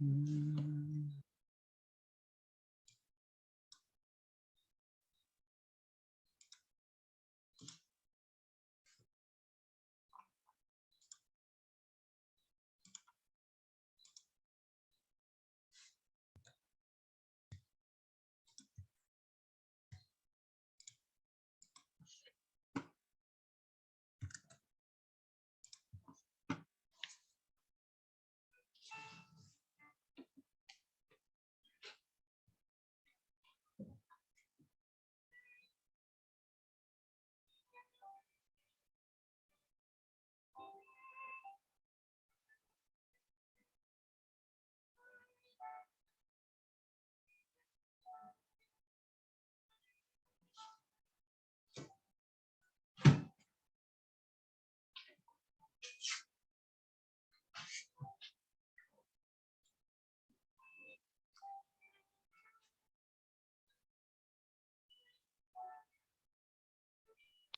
음.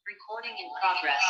Recording in progress.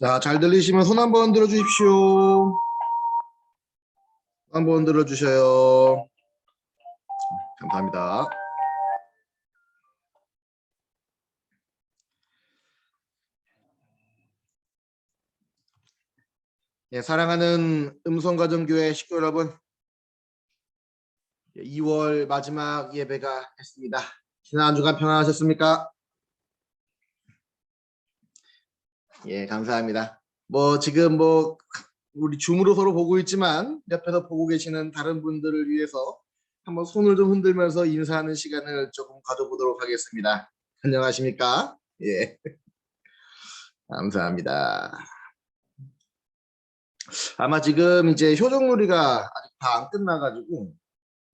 자, 잘 들리시면 손 한번 들어주십시오. 한번 들어주셔요. 감사합니다. 예, 사랑하는 음성가정교회 식구 여러분, 2월 마지막 예배가 됐습니다. 지난 한 주간 평안하셨습니까? 예, 감사합니다. 지금 우리 줌으로 서로 보고 있지만 옆에서 보고 계시는 다른 분들을 위해서 한번 손을 좀 흔들면서 인사하는 시간을 조금 가져보도록 하겠습니다. 안녕하십니까? 예, 감사합니다. 아마 지금 이제 효정놀이가 아직 다 안 끝나가지고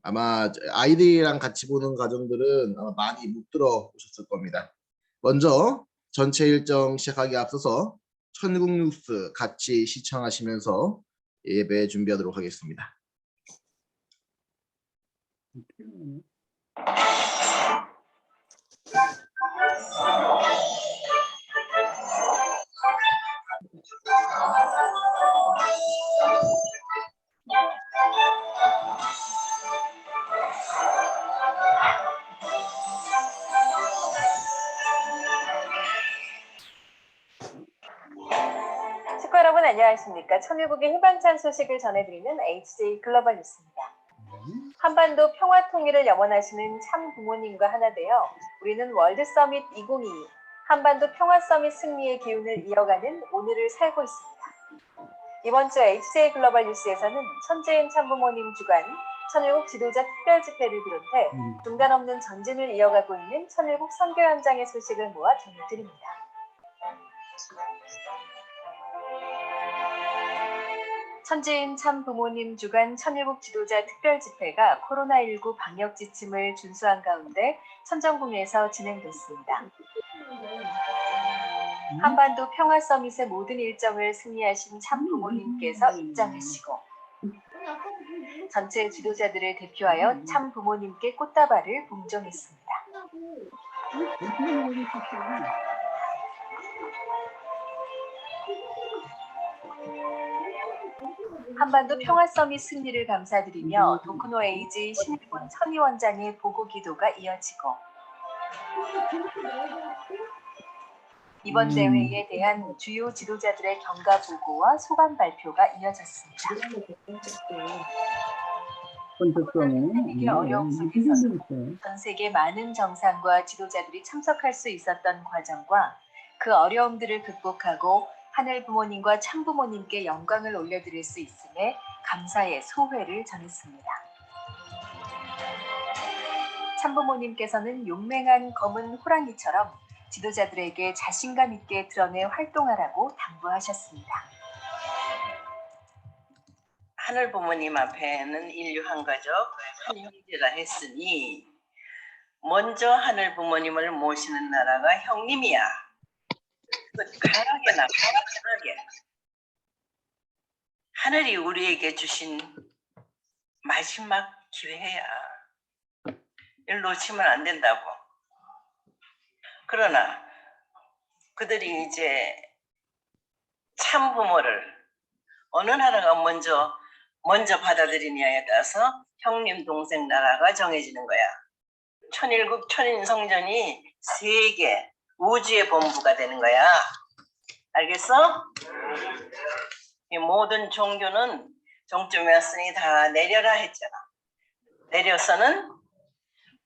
아마 아이들이랑 같이 보는 가정들은 아마 많이 못 들어오셨을 겁니다. 먼저 전체 일정 시작하기 앞서서 천국 뉴스 같이 시청하시면서 예배 준비하도록 하겠습니다. 식구 여러분 안녕하십니까? 천일국의 희망찬 소식을 전해드리는 HJ 글로벌 뉴스입니다. 한반도 평화 통일을 염원하시는 참 부모님과 하나 되어 우리는 월드 서밋 2022 한반도 평화 서밋 승리의 기운을 이어가는 오늘을 살고 있습니다. 이번 주 HJ 글로벌 뉴스에서는 천재인 참부모님 주관 천일국 지도자 특별 집회를 비롯해 중단 없는 전진을 이어가고 있는 천일국 선교 현장의 소식을 모아 전해드립니다. 천재인 참부모님 주관 천일국 지도자 특별 집회가 코로나19 방역 지침을 준수한 가운데 천정궁에서 진행됐습니다. 한반도 평화 서밋의 모든 일정을 승리하신 참부모님께서 입장하시고 전체 지도자들을 대표하여 참부모님께 꽃다발을 봉정했습니다. 한반도 평화 서밋 승리를 감사드리며 도쿠노 에이지 신일본 천의원장의 보고 기도가 이어지고 이번 대회에 대한 주요 지도자들의 경과 보고와 소감 발표가 이어졌습니다. 이게 어려움 속에서 전 세계 많은 정상과 지도자들이 참석할 수 있었던 과정과 그 어려움들을 극복하고 하늘 부모님과 참 부모님께 영광을 올려드릴 수 있음에 감사의 소회를 전했습니다. 참 부모님께서는 용맹한 검은 호랑이처럼 지도자들에게 자신감 있게 드러내 활동하라고 당부하셨습니다. 하늘 부모님 앞에는 인류 한 가족 형제라 했으니 먼저 하늘 부모님을 모시는 나라가 형님이야. 강하게 나가 강하게. 하늘이 우리에게 주신 마지막 기회야. 이걸 놓치면 안 된다고. 그러나 그들이 이제 참 부모를 어느 나라가 먼저 받아들이냐에 따라서 형님 동생 나라가 정해지는 거야. 천일국 천인성전이 세계 우주의 본부가 되는 거야. 알겠어? 이 모든 종교는 종점이 왔으니 다 내려라 했잖아. 내려서는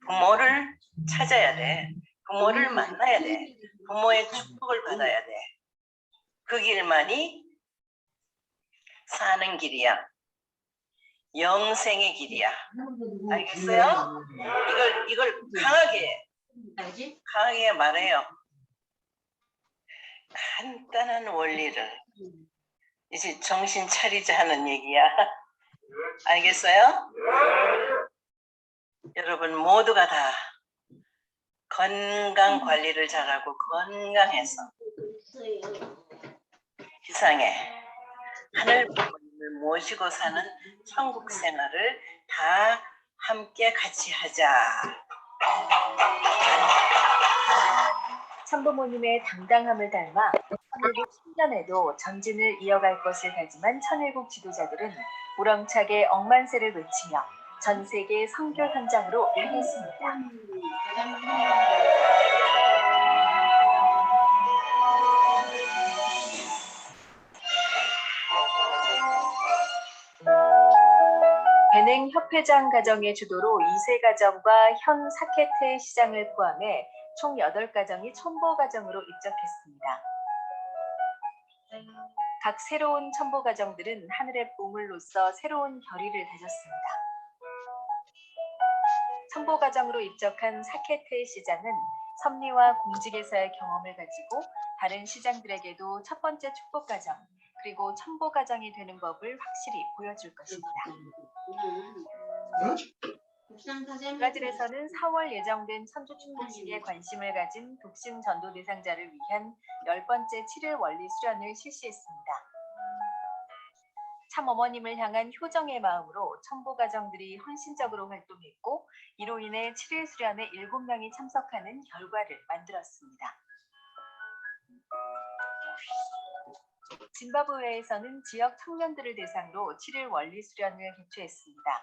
부모를 찾아야 돼. 부모를 만나야 돼. 부모의 축복을 받아야 돼. 그 길만이 사는 길이야. 영생의 길이야. 알겠어요? 이걸 강하게 말해요. 간단한 원리를 이제 정신 차리자 하는 얘기야. 알겠어요? 여러분 모두가 다 건강 관리를 잘하고 건강해서 세상에 하늘 부모님을 모시고 사는 천국 생활을 다 함께 같이 하자. 참부모님의 당당함을 닮아 천일국 10년에도 전진을 이어갈 것을 다짐한 천일국 지도자들은 우렁차게 억만세를 외치며 전 세계 선교 현장으로 향했습니다. 배냉 협회장 가정의 주도로 2세 가정과 현 사케테 시장을 포함해 총 8가정이 첨보 가정으로 입적했습니다. 각 새로운 첨보 가정들은 하늘의 보물로서 새로운 결의를 다졌습니다. 첨보 가정으로 입적한 사케테 시장은 섭리와 공직에서의 경험을 가지고 다른 시장들에게도 첫 번째 축복 가정 그리고 첨보 가정이 되는 법을 확실히 보여줄 것입니다. 브라질에서는 4월 예정된 천주 축복식에 관심을 가진 독신 전도 대상자를 위한 10번째 7일 원리 수련을 실시했습니다. 참 어머님을 향한 효정의 마음으로 천부 가정들이 헌신적으로 활동했고 이로 인해 7일 수련에 7명이 참석하는 결과를 만들었습니다. 짐바브웨에서는 지역 청년들을 대상으로 7일 원리 수련을 개최했습니다.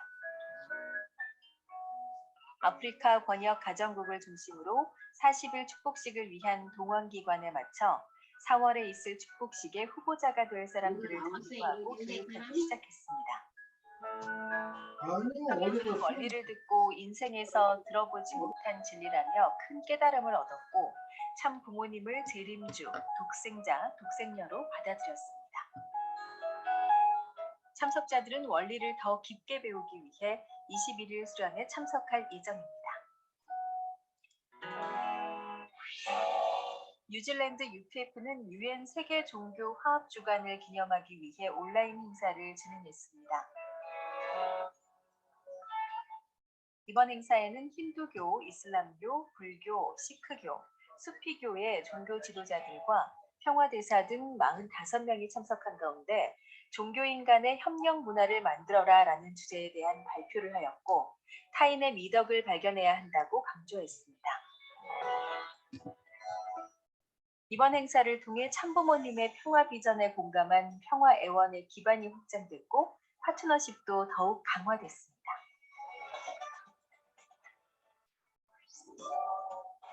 아프리카 권역 가정국을 중심으로 40일 축복식을 위한 동원기관에 맞춰 4월에 있을 축복식에 후보자가 될 사람들을 선수하고 교육하기 시작했습니다. 청년들은 원리를 듣고 인생에서 들어보지 못한 진리라며 큰 깨달음을 얻었고 참 부모님을 재림주, 독생자, 독생녀로 받아들였습니다. 참석자들은 원리를 더 깊게 배우기 위해 21일 수련에 참석할 예정입니다. 뉴질랜드 UPF는 UN 세계 종교 화합 주간을 기념하기 위해 온라인 행사를 진행했습니다. 이번 행사에는 힌두교, 이슬람교, 불교, 시크교, 수피교의 종교 지도자들과 평화대사 등 45명이 참석한 가운데 종교인 간의 협력 문화를 만들어라 라는 주제에 대한 발표를 하였고 타인의 미덕을 발견해야 한다고 강조했습니다. 이번 행사를 통해 참부모님의 평화 비전에 공감한 평화애원의 기반이 확장됐고 파트너십도 더욱 강화됐습니다.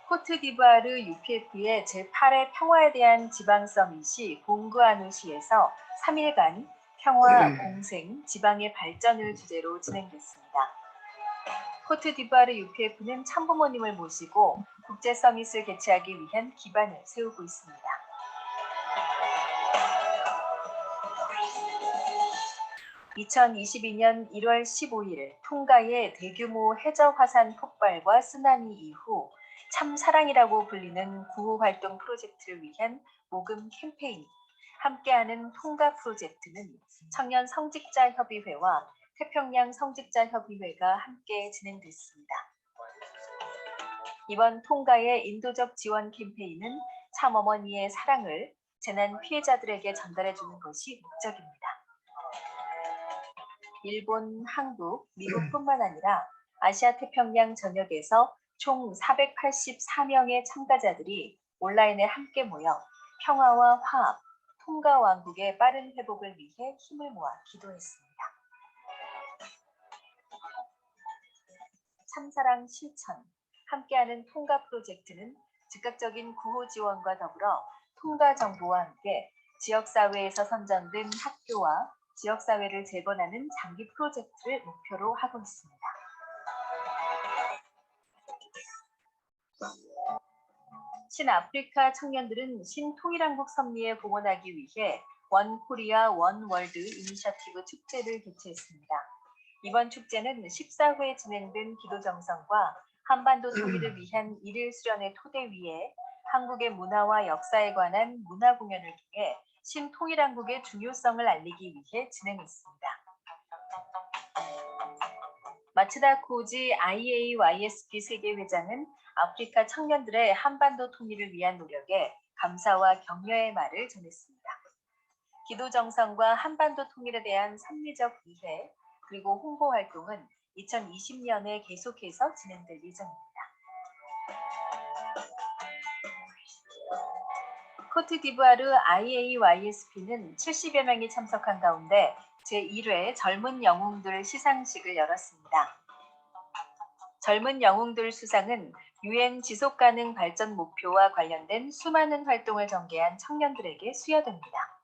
코트디부아르 UPF의 제8회 평화에 대한 지방 서밋이 봉그아누시에서 3일간 평화, 공생, 지방의 발전을 주제로 진행됐습니다. 코트디부아르 UPF는 참부모님을 모시고 국제 서밋을 개최하기 위한 기반을 세우고 있습니다. (2022년 1월 15일) 퉁가의 대규모 해저 화산 폭발과 쓰나미 이후 참사랑이라고 불리는 구호활동 프로젝트를 위한 모금 캠페인 함께하는 퉁가 프로젝트는 청년 성직자 협의회와 태평양 성직자 협의회가 함께 진행됐습니다. 이번 퉁가의 인도적 지원 캠페인은 참어머니의 사랑을 재난 피해자들에게 전달해주는 것이 목적입니다. 일본, 한국, 미국뿐만 아니라 아시아 태평양 전역에서 총 484명의 참가자들이 온라인에 함께 모여 평화와 화합, 퉁가 왕국의 빠른 회복을 위해 힘을 모아 기도했습니다. 참사랑 실천, 함께하는 퉁가 프로젝트는 즉각적인 구호 지원과 더불어 퉁가 정부와 함께 지역사회에서 선정된 학교와 지역사회를 재건하는 장기 프로젝트를 목표로 하고 있습니다. 신아프리카 청년들은 신통일한국 섭리에 공헌하기 위해 원 코리아 원 월드 이니셔티브 축제를 개최했습니다. 이번 축제는 14회 진행된 기도정성과 한반도 통일을 위한 1일 수련의 토대 위에 한국의 문화와 역사에 관한 문화공연을 통해 신통일한국의 중요성을 알리기 위해 진행했습니다. 마츠다 코지 IAYSP 세계회장은 아프리카 청년들의 한반도 통일을 위한 노력에 감사와 격려의 말을 전했습니다. 기도정성과 한반도 통일에 대한 섭리적 이해 그리고 홍보 활동은 2020년에 계속해서 진행될 예정입니다. 코트디부아르 IAYSP는 70여 명이 참석한 가운데 제1회 젊은 영웅들 시상식을 열었습니다. 젊은 영웅들 수상은 UN 지속가능 발전 목표와 관련된 수많은 활동을 전개한 청년들에게 수여됩니다.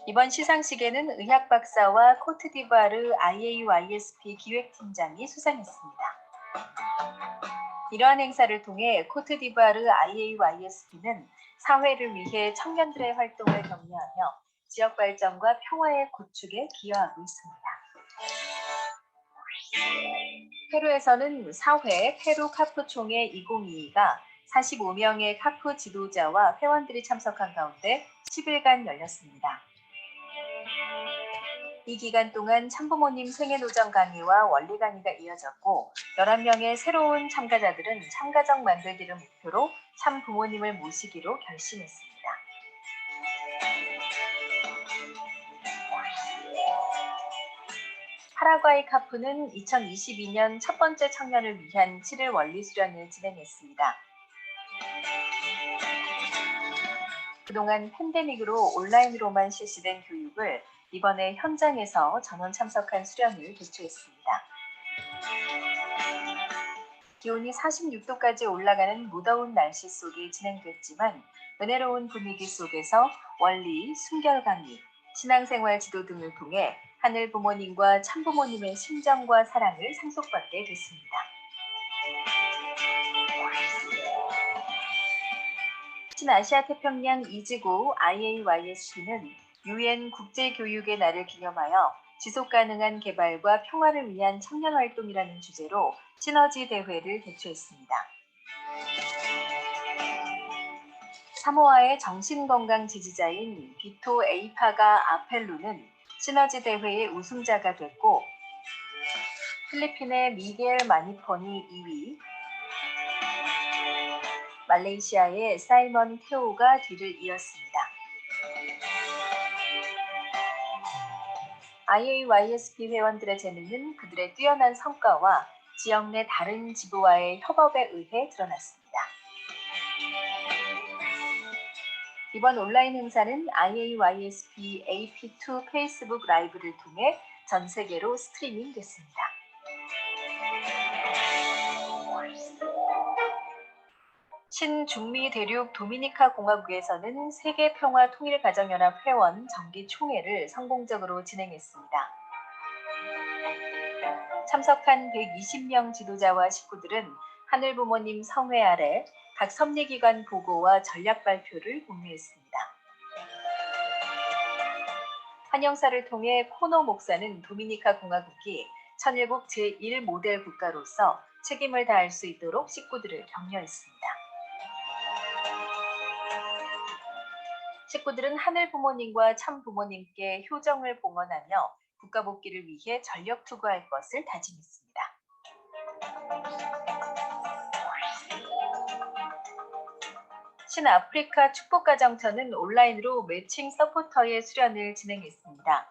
이번 시상식에는 의학 박사와 코트디부아르 IAYSP 기획팀장이 수상했습니다. 이러한 행사를 통해 코트디부아르 IAYSP는 사회를 위해 청년들의 활동을 격려하며 지역 발전과 평화의 구축에 기여하고 있습니다. 페루에서는 4회 페루 카푸 총회 2022가 45명의 카푸 지도자와 회원들이 참석한 가운데 10일간 열렸습니다. 이 기간 동안 참부모님 생애노정 강의와 원리 강의가 이어졌고 11명의 새로운 참가자들은 참가정 만들기를 목표로 참부모님을 모시기로 결심했습니다. 파라과이 카프는 2022년 첫 번째 청년을 위한 7일 원리 수련을 진행했습니다. 그동안 팬데믹으로 온라인으로만 실시된 교육을 이번에 현장에서 전원 참석한 수련을 개최했습니다. 기온이 46도까지 올라가는 무더운 날씨 속에 진행됐지만 은혜로운 분위기 속에서 원리, 순결 강의, 신앙생활 지도 등을 통해 하늘 부모님과 참부모님의 심정과 사랑을 상속받게 됐습니다. 신아시아 태평양 2지구 IAYSC는 UN 국제교육의 날을 기념하여 지속가능한 개발과 평화를 위한 청년활동이라는 주제로 시너지 대회를 개최했습니다. 사모아의 정신건강 지지자인 비토 에이파가 아펠루는 시너지 대회의 우승자가 됐고 필리핀의 미겔 마니폰이 2위, 말레이시아의 사이먼 테오가 뒤를 이었습니다. IAYSP 회원들의 재능은 그들의 뛰어난 성과와 지역 내 다른 지부와의 협업에 의해 드러났습니다. 이번 온라인 행사는 IAYSP AP2 페이스북 라이브를 통해 전 세계로 스트리밍 됐습니다. 신중미 대륙 도미니카 공화국에서는 세계평화통일가정연합 회원 정기총회를 성공적으로 진행했습니다. 참석한 120명 지도자와 식구들은 하늘부모님 성회 아래 각 섭리기관 보고와 전략 발표를 공유했습니다. 환영사를 통해 코노 목사는 도미니카 공화국이 천일국 제1모델 국가로서 책임을 다할 수 있도록 식구들을 격려했습니다. 식구들은 하늘 부모님과 참 부모님께 효정을 봉헌하며 국가 복귀를 위해 전력 투구할 것을 다짐했습니다. 신아프리카 축복가정처는 온라인으로 매칭 서포터의 수련을 진행했습니다.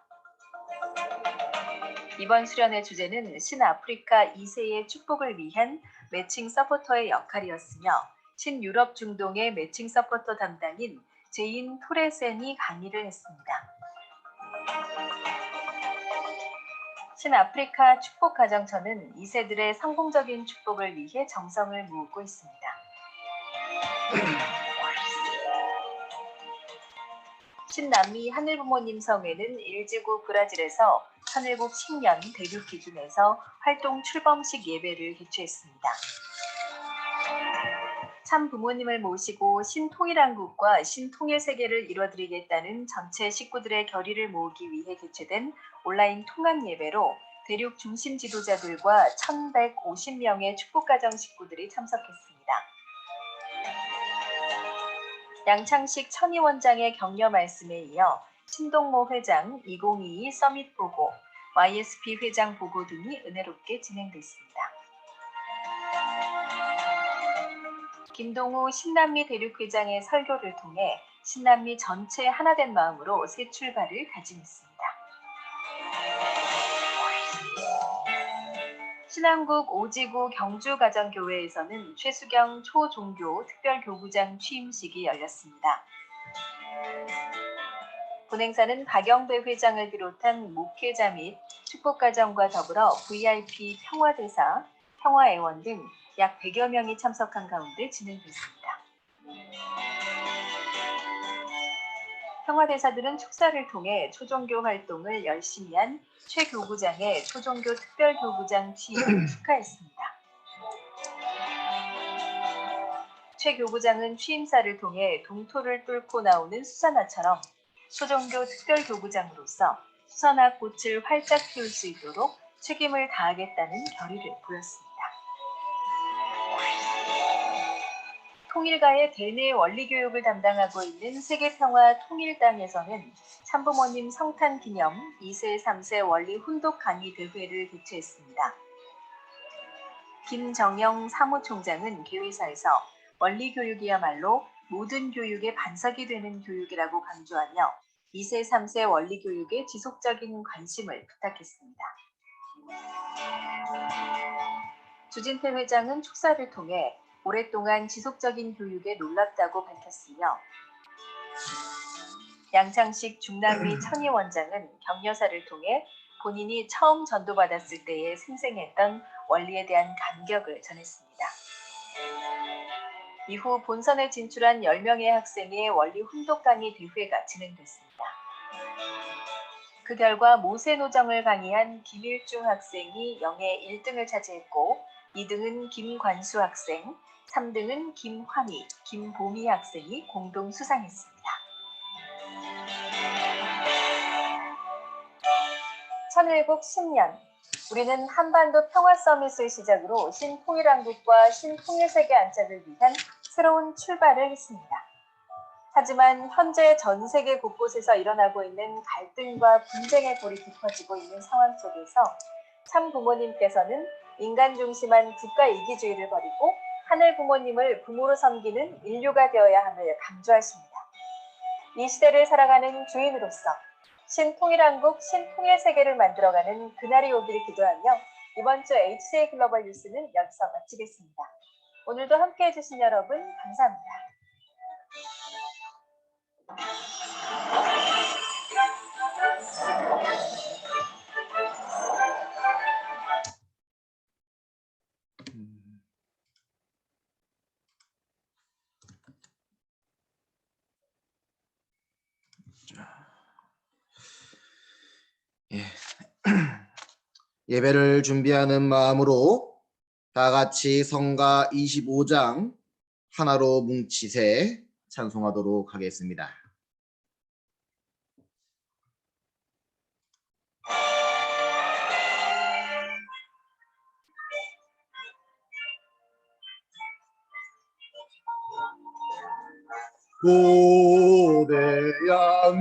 이번 수련의 주제는 신아프리카 2세의 축복을 위한 매칭 서포터의 역할이었으며 신유럽 중동의 매칭 서포터 담당인 제인 토레센이 강의를 했습니다. 신아프리카 축복가정처는 2세들의 성공적인 축복을 위해 정성을 모으고 있습니다. 신남미 하늘부모님 성회는 1지구 브라질에서 천일국 신년 대륙 기준에서 활동 출범식 예배를 개최했습니다. 참 부모님을 모시고 신통일한국과 신통일세계를 이뤄드리겠다는 전체 식구들의 결의를 모으기 위해 개최된 온라인 통합 예배로 대륙 중심 지도자들과 1,150명의 축복가정 식구들이 참석했습니다. 양창식 천희원장의 격려 말씀에 이어 신동모 회장 2022 서밋 보고, YSP 회장 보고 등이 은혜롭게 진행됐습니다. 김동우 신남미 대륙회장의 설교를 통해 신남미 전체 하나된 마음으로 새 출발을 다짐했습니다. 신한국 5지구 경주가정교회에서는 최수경 초종교 특별교구장 취임식이 열렸습니다. 본행사는 박영배 회장을 비롯한 목회자 및 축복가정과 더불어 VIP 평화대사, 평화애원 등 약 100여 명이 참석한 가운데 진행됐습니다. 평화대사들은 축사를 통해 초종교 활동을 열심히 한 최 교구장의 초종교 특별교구장 취임을 축하했습니다. 최 교구장은 취임사를 통해 동토를 뚫고 나오는 수선화처럼 초종교 특별교구장으로서 수선화 꽃을 활짝 피울 수 있도록 책임을 다하겠다는 결의를 보였습니다. 통일가의 대내 원리 교육을 담당하고 있는 세계평화통일당에서는 참부모님 성탄 기념 2세, 3세 원리 훈독 강의 대회를 개최했습니다. 김정영 사무총장은 개회사에서 원리 교육이야말로 모든 교육의 반석이 되는 교육이라고 강조하며 2세, 3세 원리 교육에 지속적인 관심을 부탁했습니다. 주진태 회장은 축사를 통해 오랫동안 지속적인 교육에 놀랍다고 밝혔으며 양창식 중남미 천희 원장은 격려사를 통해 본인이 처음 전도받았을 때에 생생했던 원리에 대한 감격을 전했습니다. 이후 본선에 진출한 10명의 학생의 원리 훈독 강의 대회가 진행됐습니다. 그 결과 모세노정을 강의한 김일중 학생이 영예 1등을 차지했고 2등은 김관수 학생, 3등은 김환희, 김보미 학생이 공동 수상했습니다. 1019 10년, 우리는 한반도 평화 서밋을 시작으로 신통일한국과 신통일세계 안착을 위한 새로운 출발을 했습니다. 하지만 현재 전 세계 곳곳에서 일어나고 있는 갈등과 분쟁의 골이 깊어지고 있는 상황 속에서 참 부모님께서는 인간 중심한 국가 이기주의를 버리고 하늘 부모님을 부모로 섬기는 인류가 되어야 함을 강조하십니다. 이 시대를 살아가는 주인으로서 신통일한국, 신통일세계를 만들어가는 그날이 오기를 기도하며 이번 주 HJ 글로벌 뉴스는 여기서 마치겠습니다. 오늘도 함께해 주신 여러분 감사합니다. 예. 예배를 준비하는 마음으로 다 같이 성가 25장 하나로 뭉치세 찬송하도록 하겠습니다. 고대양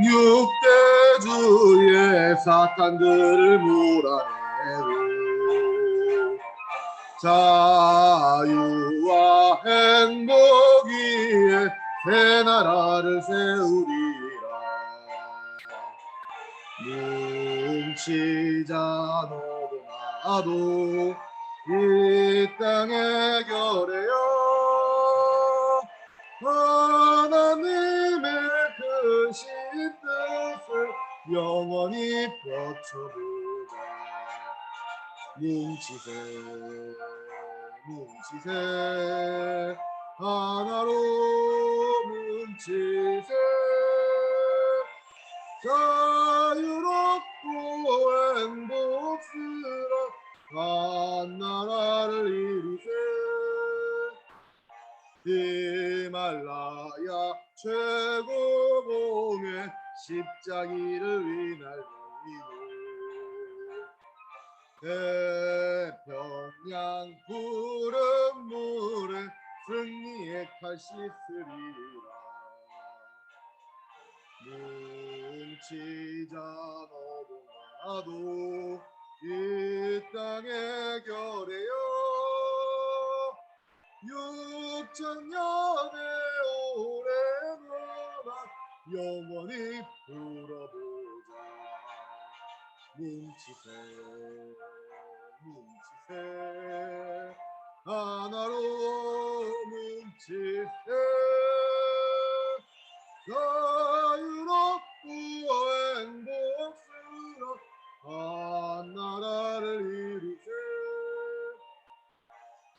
6대 주의 사탄들을 몰아내고 자유와 행복 위에 새 나라를 세우리라. 뭉치자 너도 나도 이 땅에 결해요. 하나님의 크신 뜻을 영원히 펼쳐보자. 뭉치세 뭉치세 하나로 뭉치세 자유롭고 행복스러운 한 나라를 이루세. 히말라야 최고봉의 십자기를 위날리고 태평양 푸른 물에 승리의 칼씨 쓰리라. 뭉치자 너도 나도 이 땅에 결해요. 6천년의 오랜 음악 영원히 불어보자. 뭉치세 뭉치세 하나로 뭉치세 자유롭고 행복스러운 한 나라를 이루세.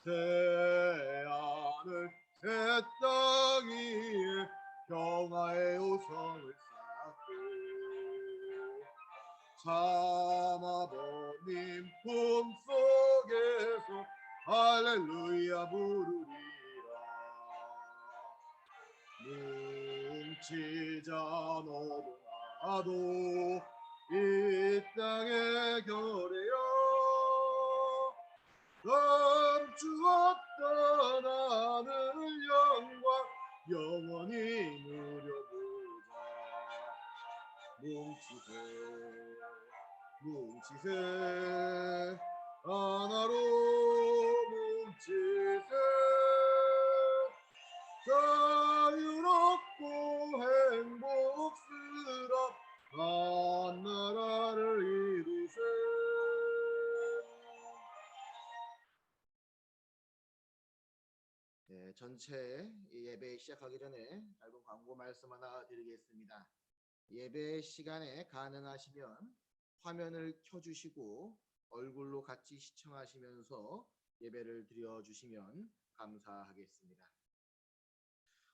새하늘 새 땅 위에 평화의 우성을 쌓고 참아버님 품속에서 할렐루야 부르리라. 뭉치자 너도 나도 이 땅에 결해요. 감추었던 하늘 영광 전체 예배 시작하기 전에 짧은 광고 말씀 하나 드리겠습니다. 예배 시간에 가능하시면 화면을 켜주시고 얼굴로 같이 시청하시면서 예배를 드려주시면 감사하겠습니다.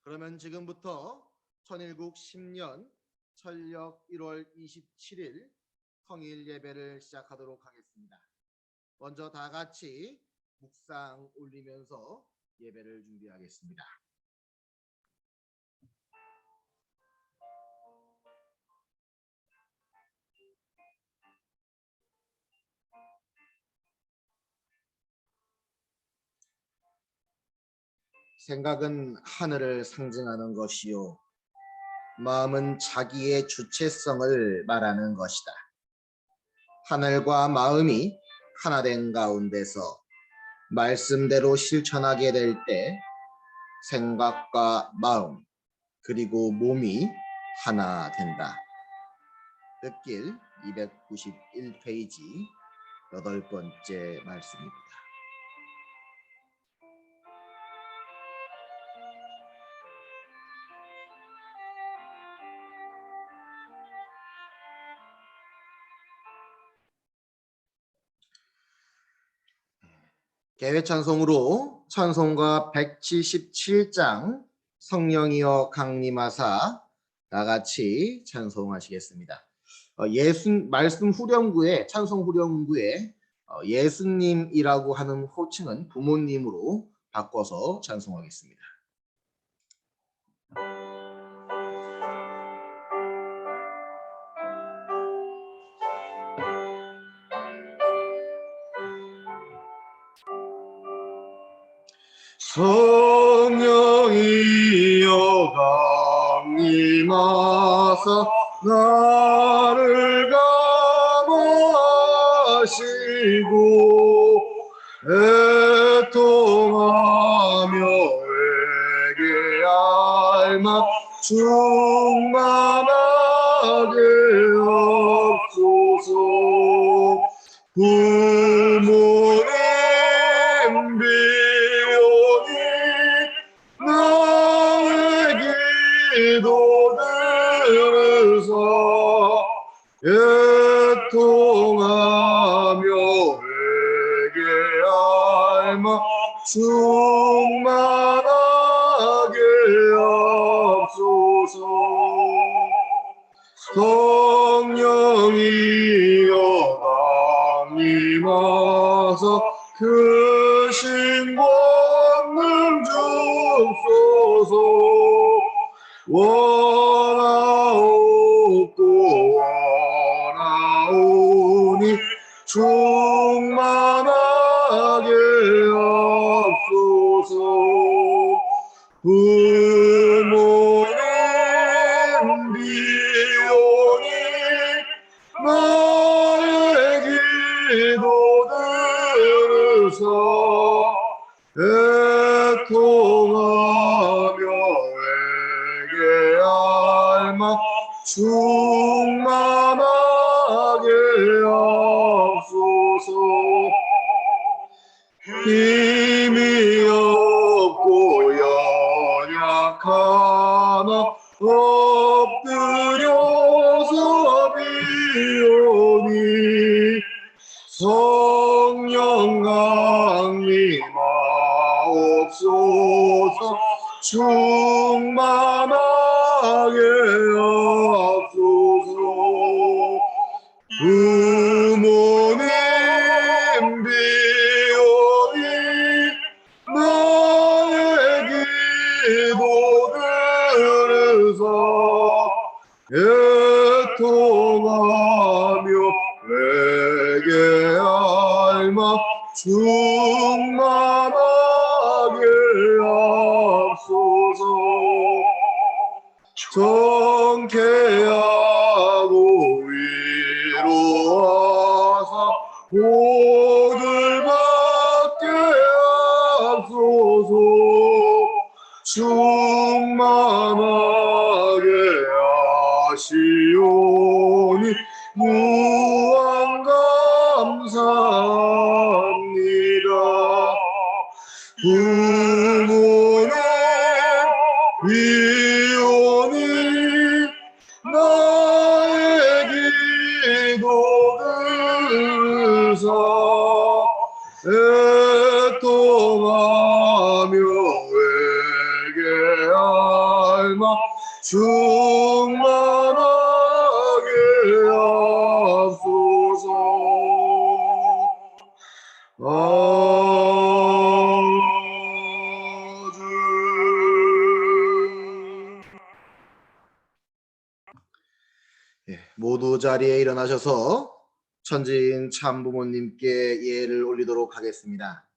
그러면 지금부터 천일국 10년 철력 1월 27일 성일 예배를 시작하도록 하겠습니다. 먼저 다 같이 묵상 올리면서 예배를 준비하겠습니다. 생각은 하늘을 상징하는 것이요 마음은 자기의 주체성을 말하는 것이다. 하늘과 마음이 하나된 가운데서 말씀대로 실천하게 될 때 생각과 마음 그리고 몸이 하나 된다. 뜻길 291페이지 8번째 말씀입니다. 개회 찬송으로 찬송가 177장 성령이여 강림하사 나같이 찬송하시겠습니다. 말씀 후렴구에 찬송 후렴구에 예수님이라고 하는 호칭은 부모님으로 바꿔서 찬송하겠습니다. 성령이여 강림하사 나를 감화하시고 애통하며 회개 알마 충만하게 없소서. 부모님 비오니 나의 기도 들으사 애통하며 회개할마 충만하게 없소서. 성령이여 강림하사 크신 권능 주소서. 원하옵고 원하오니 충만하게 없소서. 부모님 비오니 나의 기도 들으사 애통하며 회개할마 충만하게 없소서. 힘이 없고 연약하나 엎드려서 비오니 성령 강림하옵소서. 충만하게 없소서. 부모님 비오니 나의 기도 들으사 애통하며 회개할마 충만하게 없소서. 정케하고 위로하사 복을 받게 하소서. 충만하게 하시오니 무한 감사합니다. 부모님 애통하며 회개하며 충만하게 하소서. 예, 모두 자리에 일어나셔서 천지인 참부모님께 예를 올리도록 하겠습니다.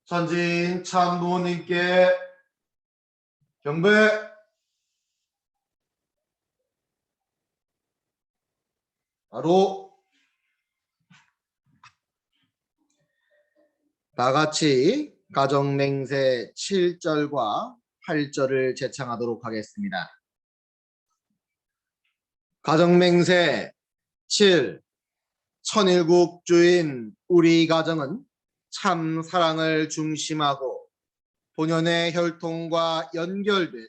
천지인 참부모님께 경배. 바로 다 같이 가정맹세 7절과 8절을 제창하도록 하겠습니다. 가정맹세 7. 천일국 주인 우리 가정은 참 사랑을 중심하고 본연의 혈통과 연결된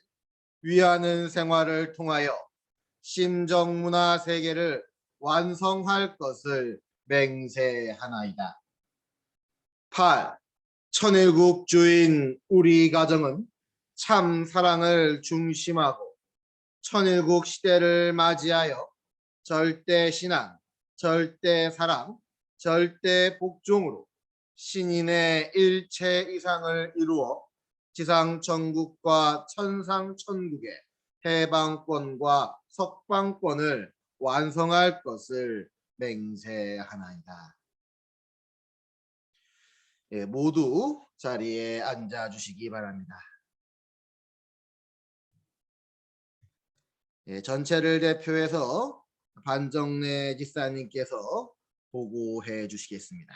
위하는 생활을 통하여 심정문화 세계를 완성할 것을 맹세하나이다. 8. 천일국 주인 우리 가정은 참 사랑을 중심하고 천일국 시대를 맞이하여 절대 신앙, 절대 사랑, 절대 복종으로 신인의 일체 이상을 이루어 지상천국과 천상천국의 해방권과 석방권을 완성할 것을 맹세하나이다. 예, 모두 자리에 앉아 주시기 바랍니다. 예, 전체를 대표해서 반정래 지사님께서 보고해 주시겠습니다.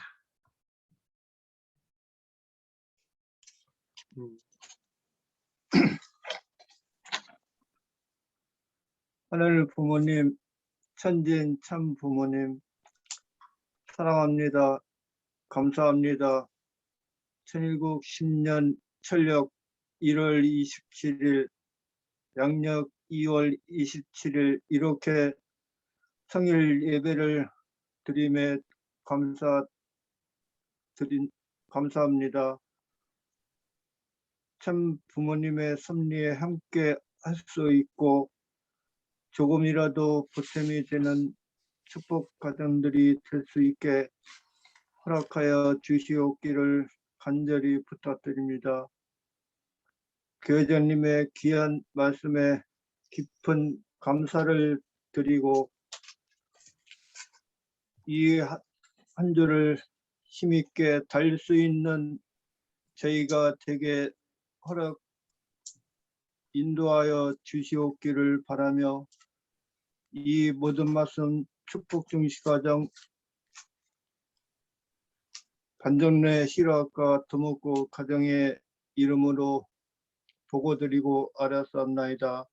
하늘 부모님, 천지인 참 부모님, 사랑합니다. 감사합니다. 천일국 10년 철력 1월 27일, 양력 2월 27일 이렇게 성일 예배를 드림에 감사합니다. 참 부모님의 섭리에 함께 할 수 있고 조금이라도 보탬이 되는 축복 가정들이 될 수 있게 허락하여 주시옵기를 간절히 부탁드립니다. 교회장님의 귀한 말씀에 깊은 감사를 드리고 이 한 주를 힘있게 달릴 수 있는 저희가 되게 인도하여 주시옵기를 바라며 이 모든 말씀 축복 중시가정 반정래 실화학과 두목구 가정의 이름으로 보고드리고 알았사옵나이다.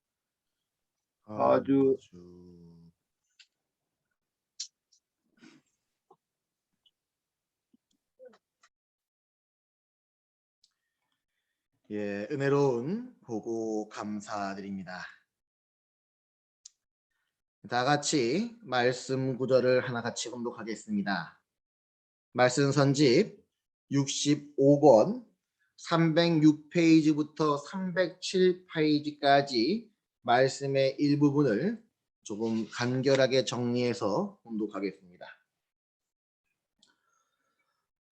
아주 예, 은혜로운 보고 감사드립니다. 다 같이 말씀 구절을 하나같이 공독하겠습니다. 말씀 선집 65권 306페이지부터 307페이지까지 말씀의 일부분을 조금 간결하게 정리해서 공독하겠습니다.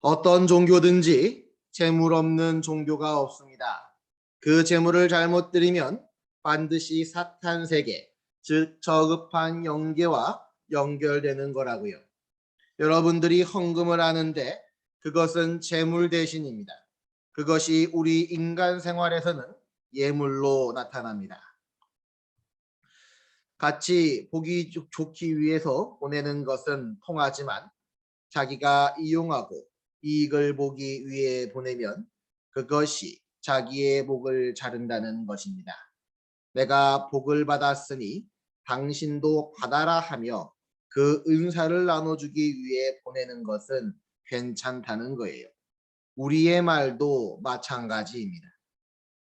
어떤 종교든지 재물 없는 종교가 없습니다. 그 재물을 잘못 드리면 반드시 사탄 세계, 즉 저급한 영계와 연결되는 거라고요. 여러분들이 헌금을 하는데 그것은 재물 대신입니다. 그것이 우리 인간 생활에서는 예물로 나타납니다. 같이 보기 좋기 위해서 보내는 것은 통하지만 자기가 이용하고 이익을 보기 위해 보내면 그것이 자기의 복을 자른다는 것입니다. 내가 복을 받았으니 당신도 받아라 하며 그 은사를 나눠주기 위해 보내는 것은 괜찮다는 거예요. 우리의 말도 마찬가지입니다.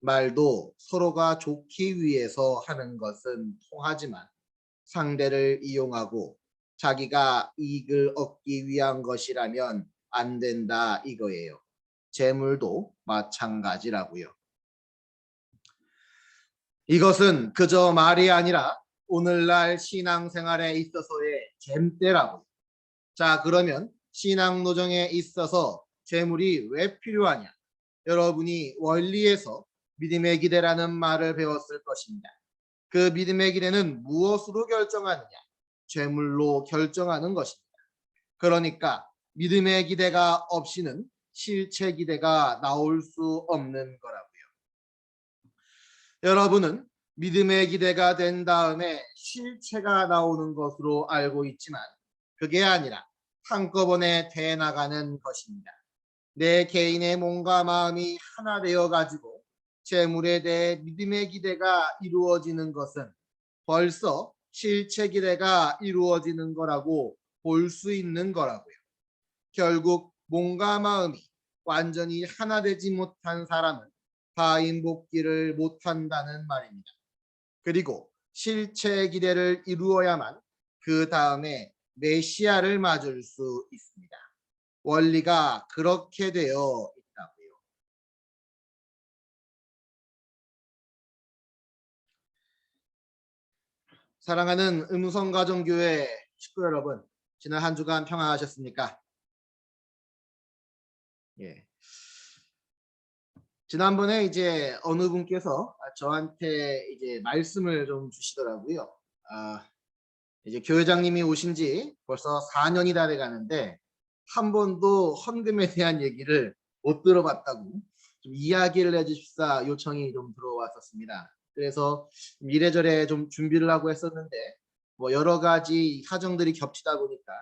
말도 서로가 좋기 위해서 하는 것은 통하지만 상대를 이용하고 자기가 이익을 얻기 위한 것이라면 안 된다 이거예요. 재물도 마찬가지라고요. 이것은 그저 말이 아니라 오늘날 신앙생활에 있어서의 잼대라고요. 자, 그러면 신앙노정에 있어서 재물이 왜 필요하냐? 여러분이 원리에서 믿음의 기대라는 말을 배웠을 것입니다. 그 믿음의 기대는 무엇으로 결정하느냐? 재물로 결정하는 것입니다. 그러니까 믿음의 기대가 없이는 실체 기대가 나올 수 없는 거라고요. 여러분은 믿음의 기대가 된 다음에 실체가 나오는 것으로 알고 있지만 그게 아니라 한꺼번에 돼 나가는 것입니다. 내 개인의 몸과 마음이 하나 되어 가지고 재물에 대해 믿음의 기대가 이루어지는 것은 벌써 실체 기대가 이루어지는 거라고 볼 수 있는 거라고요. 결국 몸과 마음이 완전히 하나 되지 못한 사람은 타인 복귀를 못한다는 말입니다. 그리고 실체 기대를 이루어야만 그 다음에 메시아를 맞을 수 있습니다. 원리가 그렇게 되어 있다고요. 사랑하는 음성가정교회 식구 여러분, 지난 한 주간 평안하셨습니까? 예. 지난번에 이제 어느 분께서 저한테 이제 말씀을 좀 주시더라고요. 이제 교회장님이 오신 지 벌써 4년이 다 돼가는데 한 번도 헌금에 대한 얘기를 못 들어봤다고 좀 이야기를 해주십사 요청이 좀 들어왔었습니다. 그래서 이래저래 좀 준비를 하고 했었는데 뭐 여러 가지 사정들이 겹치다 보니까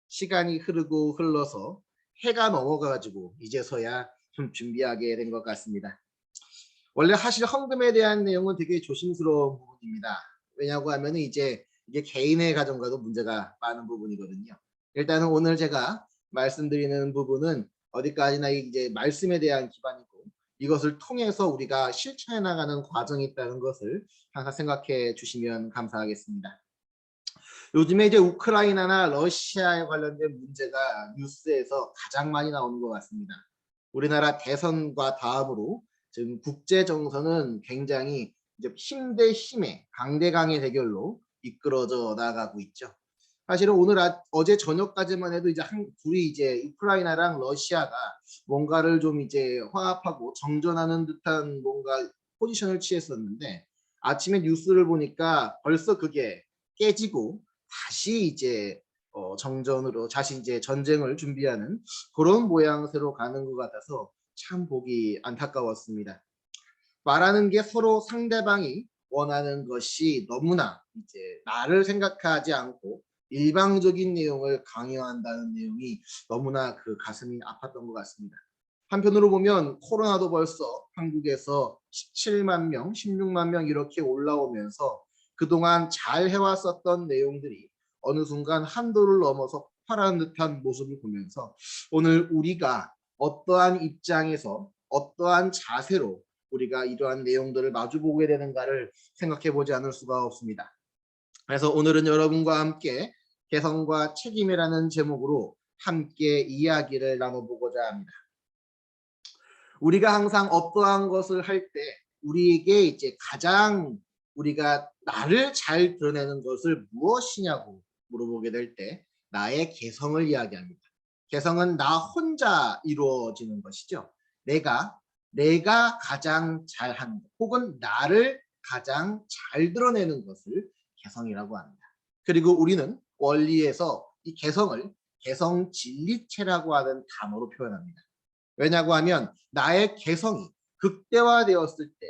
시간이 흐르고 흘러서 해가 넘어가가지고 이제서야 좀 준비하게 된 것 같습니다. 원래 사실 헌금에 대한 내용은 되게 조심스러운 부분입니다. 왜냐고 하면 이제 이게 개인의 가정과도 문제가 많은 부분이거든요. 일단은 오늘 제가 말씀드리는 부분은 어디까지나 이제 말씀에 대한 기반이고 이것을 통해서 우리가 실천해 나가는 과정이 있다는 것을 항상 생각해 주시면 감사하겠습니다. 요즘에 이제 우크라이나나 러시아에 관련된 문제가 뉴스에서 가장 많이 나오는 것 같습니다. 우리나라 대선과 다음으로 지금 국제 정서는 굉장히 이제 힘 대 힘의 강대강의 대결로 이끌어져 나가고 있죠. 사실은 오늘 어제 저녁까지만 해도 이제 둘이 이제 우크라이나랑 러시아가 뭔가를 좀 이제 화합하고 정전하는 듯한 뭔가 포지션을 취했었는데 아침에 뉴스를 보니까 벌써 그게 깨지고 다시 이제 정전으로 다시 이제 전쟁을 준비하는 그런 모양새로 가는 것 같아서 참 보기 안타까웠습니다. 말하는 게 서로 상대방이 원하는 것이 너무나 이제 나를 생각하지 않고 일방적인 내용을 강요한다는 내용이 너무나 그 가슴이 아팠던 것 같습니다. 한편으로 보면 코로나도 벌써 한국에서 17만 명, 16만 명 이렇게 올라오면서 그동안 잘 해왔었던 내용들이 어느 순간 한도를 넘어서 폭발하는 듯한 모습을 보면서 오늘 우리가 어떠한 입장에서 어떠한 자세로 우리가 이러한 내용들을 마주보게 되는가를 생각해 보지 않을 수가 없습니다. 그래서 오늘은 여러분과 함께 개성과 책임이라는 제목으로 함께 이야기를 나눠보고자 합니다. 우리가 항상 어떠한 것을 할 때 우리에게 이제 가장 우리가 나를 잘 드러내는 것을 무엇이냐고 물어보게 될 때 나의 개성을 이야기합니다. 개성은 나 혼자 이루어지는 것이죠. 내가 가장 잘하는 것 혹은 나를 가장 잘 드러내는 것을 개성이라고 합니다. 그리고 우리는 원리에서 이 개성을 개성 진리체라고 하는 단어로 표현합니다. 왜냐고 하면 나의 개성이 극대화되었을 때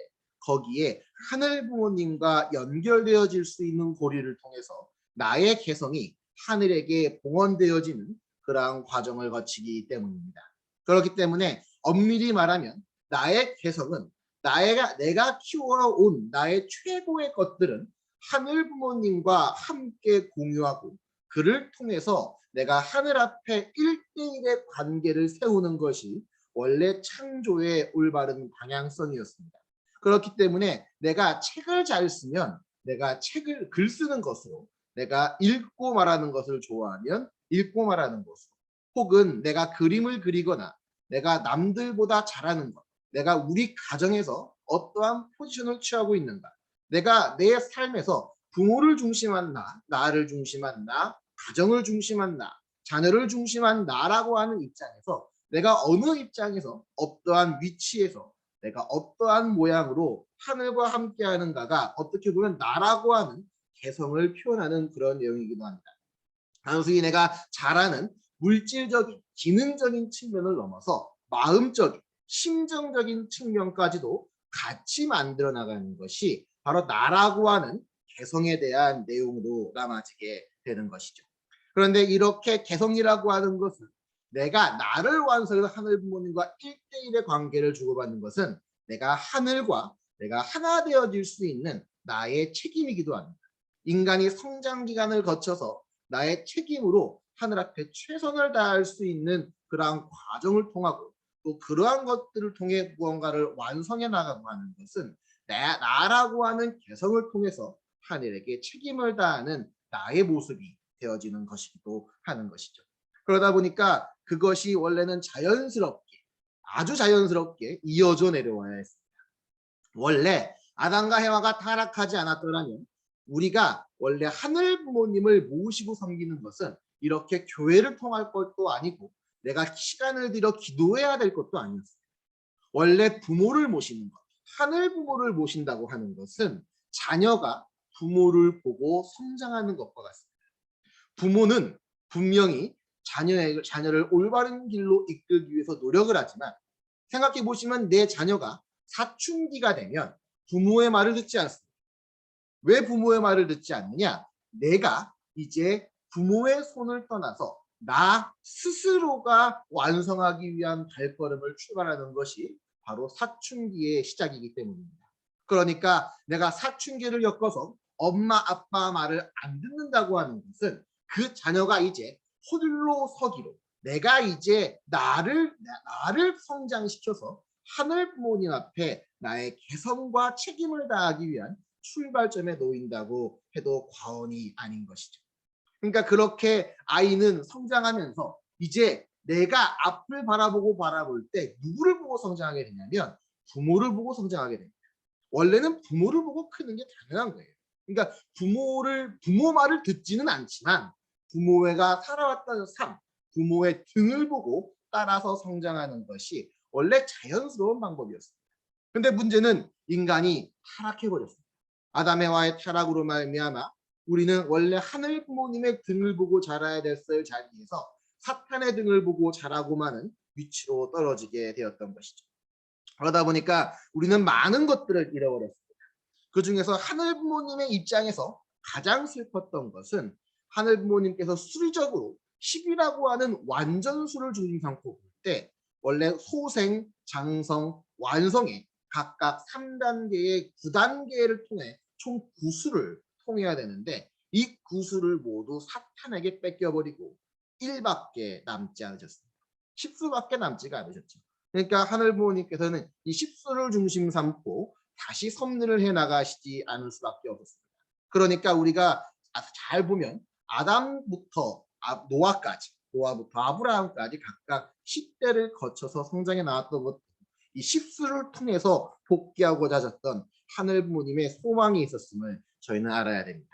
거기에 하늘 부모님과 연결되어질 수 있는 고리를 통해서 나의 개성이 하늘에게 봉헌되어지는 그러한 과정을 거치기 때문입니다. 그렇기 때문에 엄밀히 말하면 나의 개성은 내가 키워온 나의 최고의 것들은 하늘 부모님과 함께 공유하고 그를 통해서 내가 하늘 앞에 1대1의 관계를 세우는 것이 원래 창조의 올바른 방향성이었습니다. 그렇기 때문에 내가 책을 잘 쓰면 내가 글 쓰는 것으로 내가 읽고 말하는 것을 좋아하면 읽고 말하는 것으로, 혹은 내가 그림을 그리거나 내가 남들보다 잘하는 것, 내가 우리 가정에서 어떠한 포지션을 취하고 있는가, 내가 내 삶에서 부모를 중심한 나, 나를 중심한 나, 가정을 중심한 나, 자녀를 중심한 나라고 하는 입장에서 내가 어느 입장에서 어떠한 위치에서 내가 어떠한 모양으로 하늘과 함께 하는가가 어떻게 보면 나라고 하는 개성을 표현하는 그런 내용이기도 합니다. 단순히 내가 잘하는 물질적인 기능적인 측면을 넘어서 마음적인 심정적인 측면까지도 같이 만들어 나가는 것이 바로 나라고 하는 개성에 대한 내용으로 남아지게 되는 것이죠. 그런데 이렇게 개성이라고 하는 것은 내가 나를 완성해서 하늘 부모님과 1대1의 관계를 주고받는 것은 내가 하늘과 내가 하나 되어질 수 있는 나의 책임이기도 합니다. 인간이 성장 기간을 거쳐서 나의 책임으로 하늘 앞에 최선을 다할 수 있는 그러한 과정을 통하고 또 그러한 것들을 통해 무언가를 완성해 나가고 하는 것은 나라고 하는 개성을 통해서 하늘에게 책임을 다하는 나의 모습이 되어지는 것이기도 하는 것이죠. 그러다 보니까 그것이 원래는 자연스럽게 아주 자연스럽게 이어져 내려와야 했습니다. 원래 아담과 해와가 타락하지 않았더라면 우리가 원래 하늘 부모님을 모시고 섬기는 것은 이렇게 교회를 통할 것도 아니고 내가 시간을 들여 기도해야 될 것도 아니었어요. 원래 부모를 모시는 것, 하늘 부모를 모신다고 하는 것은 자녀가 부모를 보고 성장하는 것과 같습니다. 부모는 분명히 자녀를 올바른 길로 이끌기 위해서 노력을 하지만 생각해 보시면 내 자녀가 사춘기가 되면 부모의 말을 듣지 않습니다. 왜 부모의 말을 듣지 않느냐? 내가 이제 부모의 손을 떠나서 나 스스로가 완성하기 위한 발걸음을 출발하는 것이 바로 사춘기의 시작이기 때문입니다. 그러니까 내가 사춘기를 겪어서 엄마 아빠 말을 안 듣는다고 하는 것은 그 자녀가 이제 홀로 서기로 내가 이제 나를 성장시켜서 하늘 부모님 앞에 나의 개성과 책임을 다하기 위한 출발점에 놓인다고 해도 과언이 아닌 것이죠. 그러니까 그렇게 아이는 성장하면서 이제 내가 앞을 바라볼 때 누구를 보고 성장하게 되냐면 부모를 보고 성장하게 됩니다. 원래는 부모를 보고 크는 게 당연한 거예요. 그러니까 부모 말을 듣지는 않지만 부모가 살아왔던 삶, 부모의 등을 보고 따라서 성장하는 것이 원래 자연스러운 방법이었습니다. 근데 문제는 인간이 타락해버렸습니다. 아담 해와의 타락으로 말미암아 우리는 원래 하늘 부모님의 등을 보고 자라야 됐을 자리에서 사탄의 등을 보고 자라고만은 위치로 떨어지게 되었던 것이죠. 그러다 보니까 우리는 많은 것들을 잃어버렸습니다. 그 중에서 하늘 부모님의 입장에서 가장 슬펐던 것은 하늘 부모님께서 수리적으로 10이라고 하는 완전수를 중심 삼고 볼 때 원래 소생, 장성, 완성의 각각 3단계의 9단계를 통해 총 9수를 통해야 되는데 이 9수를 모두 사탄에게 뺏겨버리고 1밖에 남지 않으셨습니다. 10수밖에 남지가 않으셨죠. 그러니까 하늘 부모님께서는 이 10수를 중심 삼고 다시 섭리를 해나가시지 않을 수밖에 없었습니다. 그러니까 우리가 잘 보면 아담부터 노아부터 아브라함까지 각각 10대를 거쳐서 성장해 나왔던 것도 이 10수를 통해서 복귀하고자 하셨던 하늘 부모님의 소망이 있었음을 저희는 알아야 됩니다.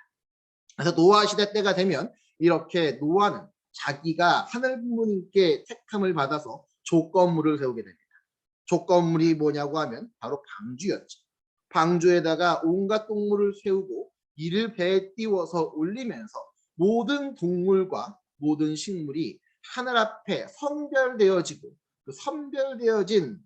그래서 노아 시대 때가 되면 이렇게 노아는 자기가 하늘 부모님께 택함을 받아서 조건물을 세우게 됩니다. 조건물이 뭐냐고 하면 바로 방주였죠. 방주에다가 온갖 동물을 세우고 이를 배에 띄워서 올리면서 모든 동물과 모든 식물이 하늘 앞에 선별되어지고 그 선별되어진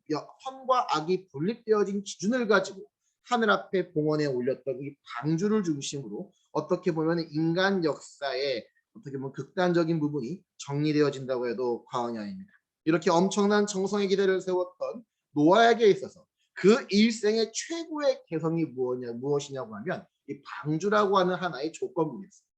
선과 악이 분립되어진 기준을 가지고 하늘 앞에 봉헌에 올렸던 이 방주를 중심으로 어떻게 보면 인간 역사의 어떻게 보면 극단적인 부분이 정리되어진다고 해도 과언이 아닙니다. 이렇게 엄청난 정성의 기대를 세웠던 노아에게 있어서 그 일생의 최고의 개성이 무엇이냐고 하면 이 방주라고 하는 하나의 조건물이었습니다.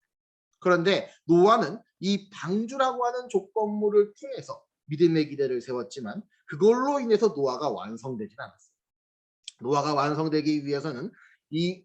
그런데 노아는 이 방주라고 하는 조건물을 통해서 믿음의 기대를 세웠지만 그걸로 인해서 노아가 완성되진 않았습니다. 노아가 완성되기 위해서는 이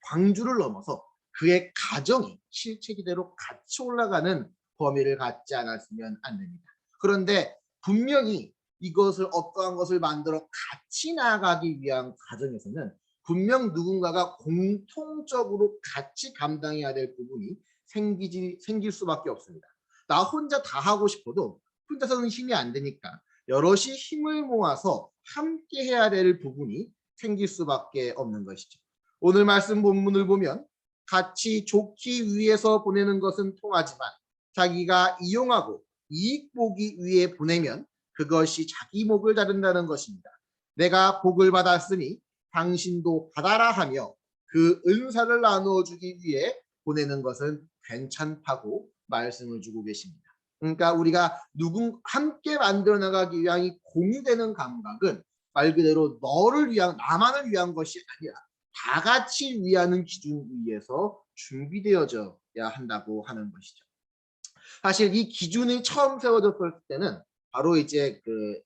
방주를 넘어서 그의 가정이 실체 그대로 같이 올라가는 범위를 갖지 않았으면 안 됩니다. 그런데 분명히 이것을 어떠한 것을 만들어 같이 나아가기 위한 과정에서는 분명 누군가가 공통적으로 같이 감당해야 될 부분이 생길 수밖에 없습니다. 나 혼자 다 하고 싶어도 혼자서는 힘이 안 되니까 여럿이 힘을 모아서 함께 해야 될 부분이 생길 수밖에 없는 것이죠. 오늘 말씀 본문을 보면 같이 좋기 위해서 보내는 것은 통하지만 자기가 이용하고 이익 보기 위해 보내면 그것이 자기 목을 자른다는 것입니다. 내가 복을 받았으니 당신도 받아라 하며 그 은사를 나누어 주기 위해 보내는 것은 괜찮다고 말씀을 주고 계십니다. 그러니까 우리가 함께 만들어 나가기 위한 이 공유되는 감각은 말 그대로 너를 위한, 나만을 위한 것이 아니라 다 같이 위하는 기준 위에서 준비되어져야 한다고 하는 것이죠. 사실 이 기준이 처음 세워졌을 때는 바로 이제 그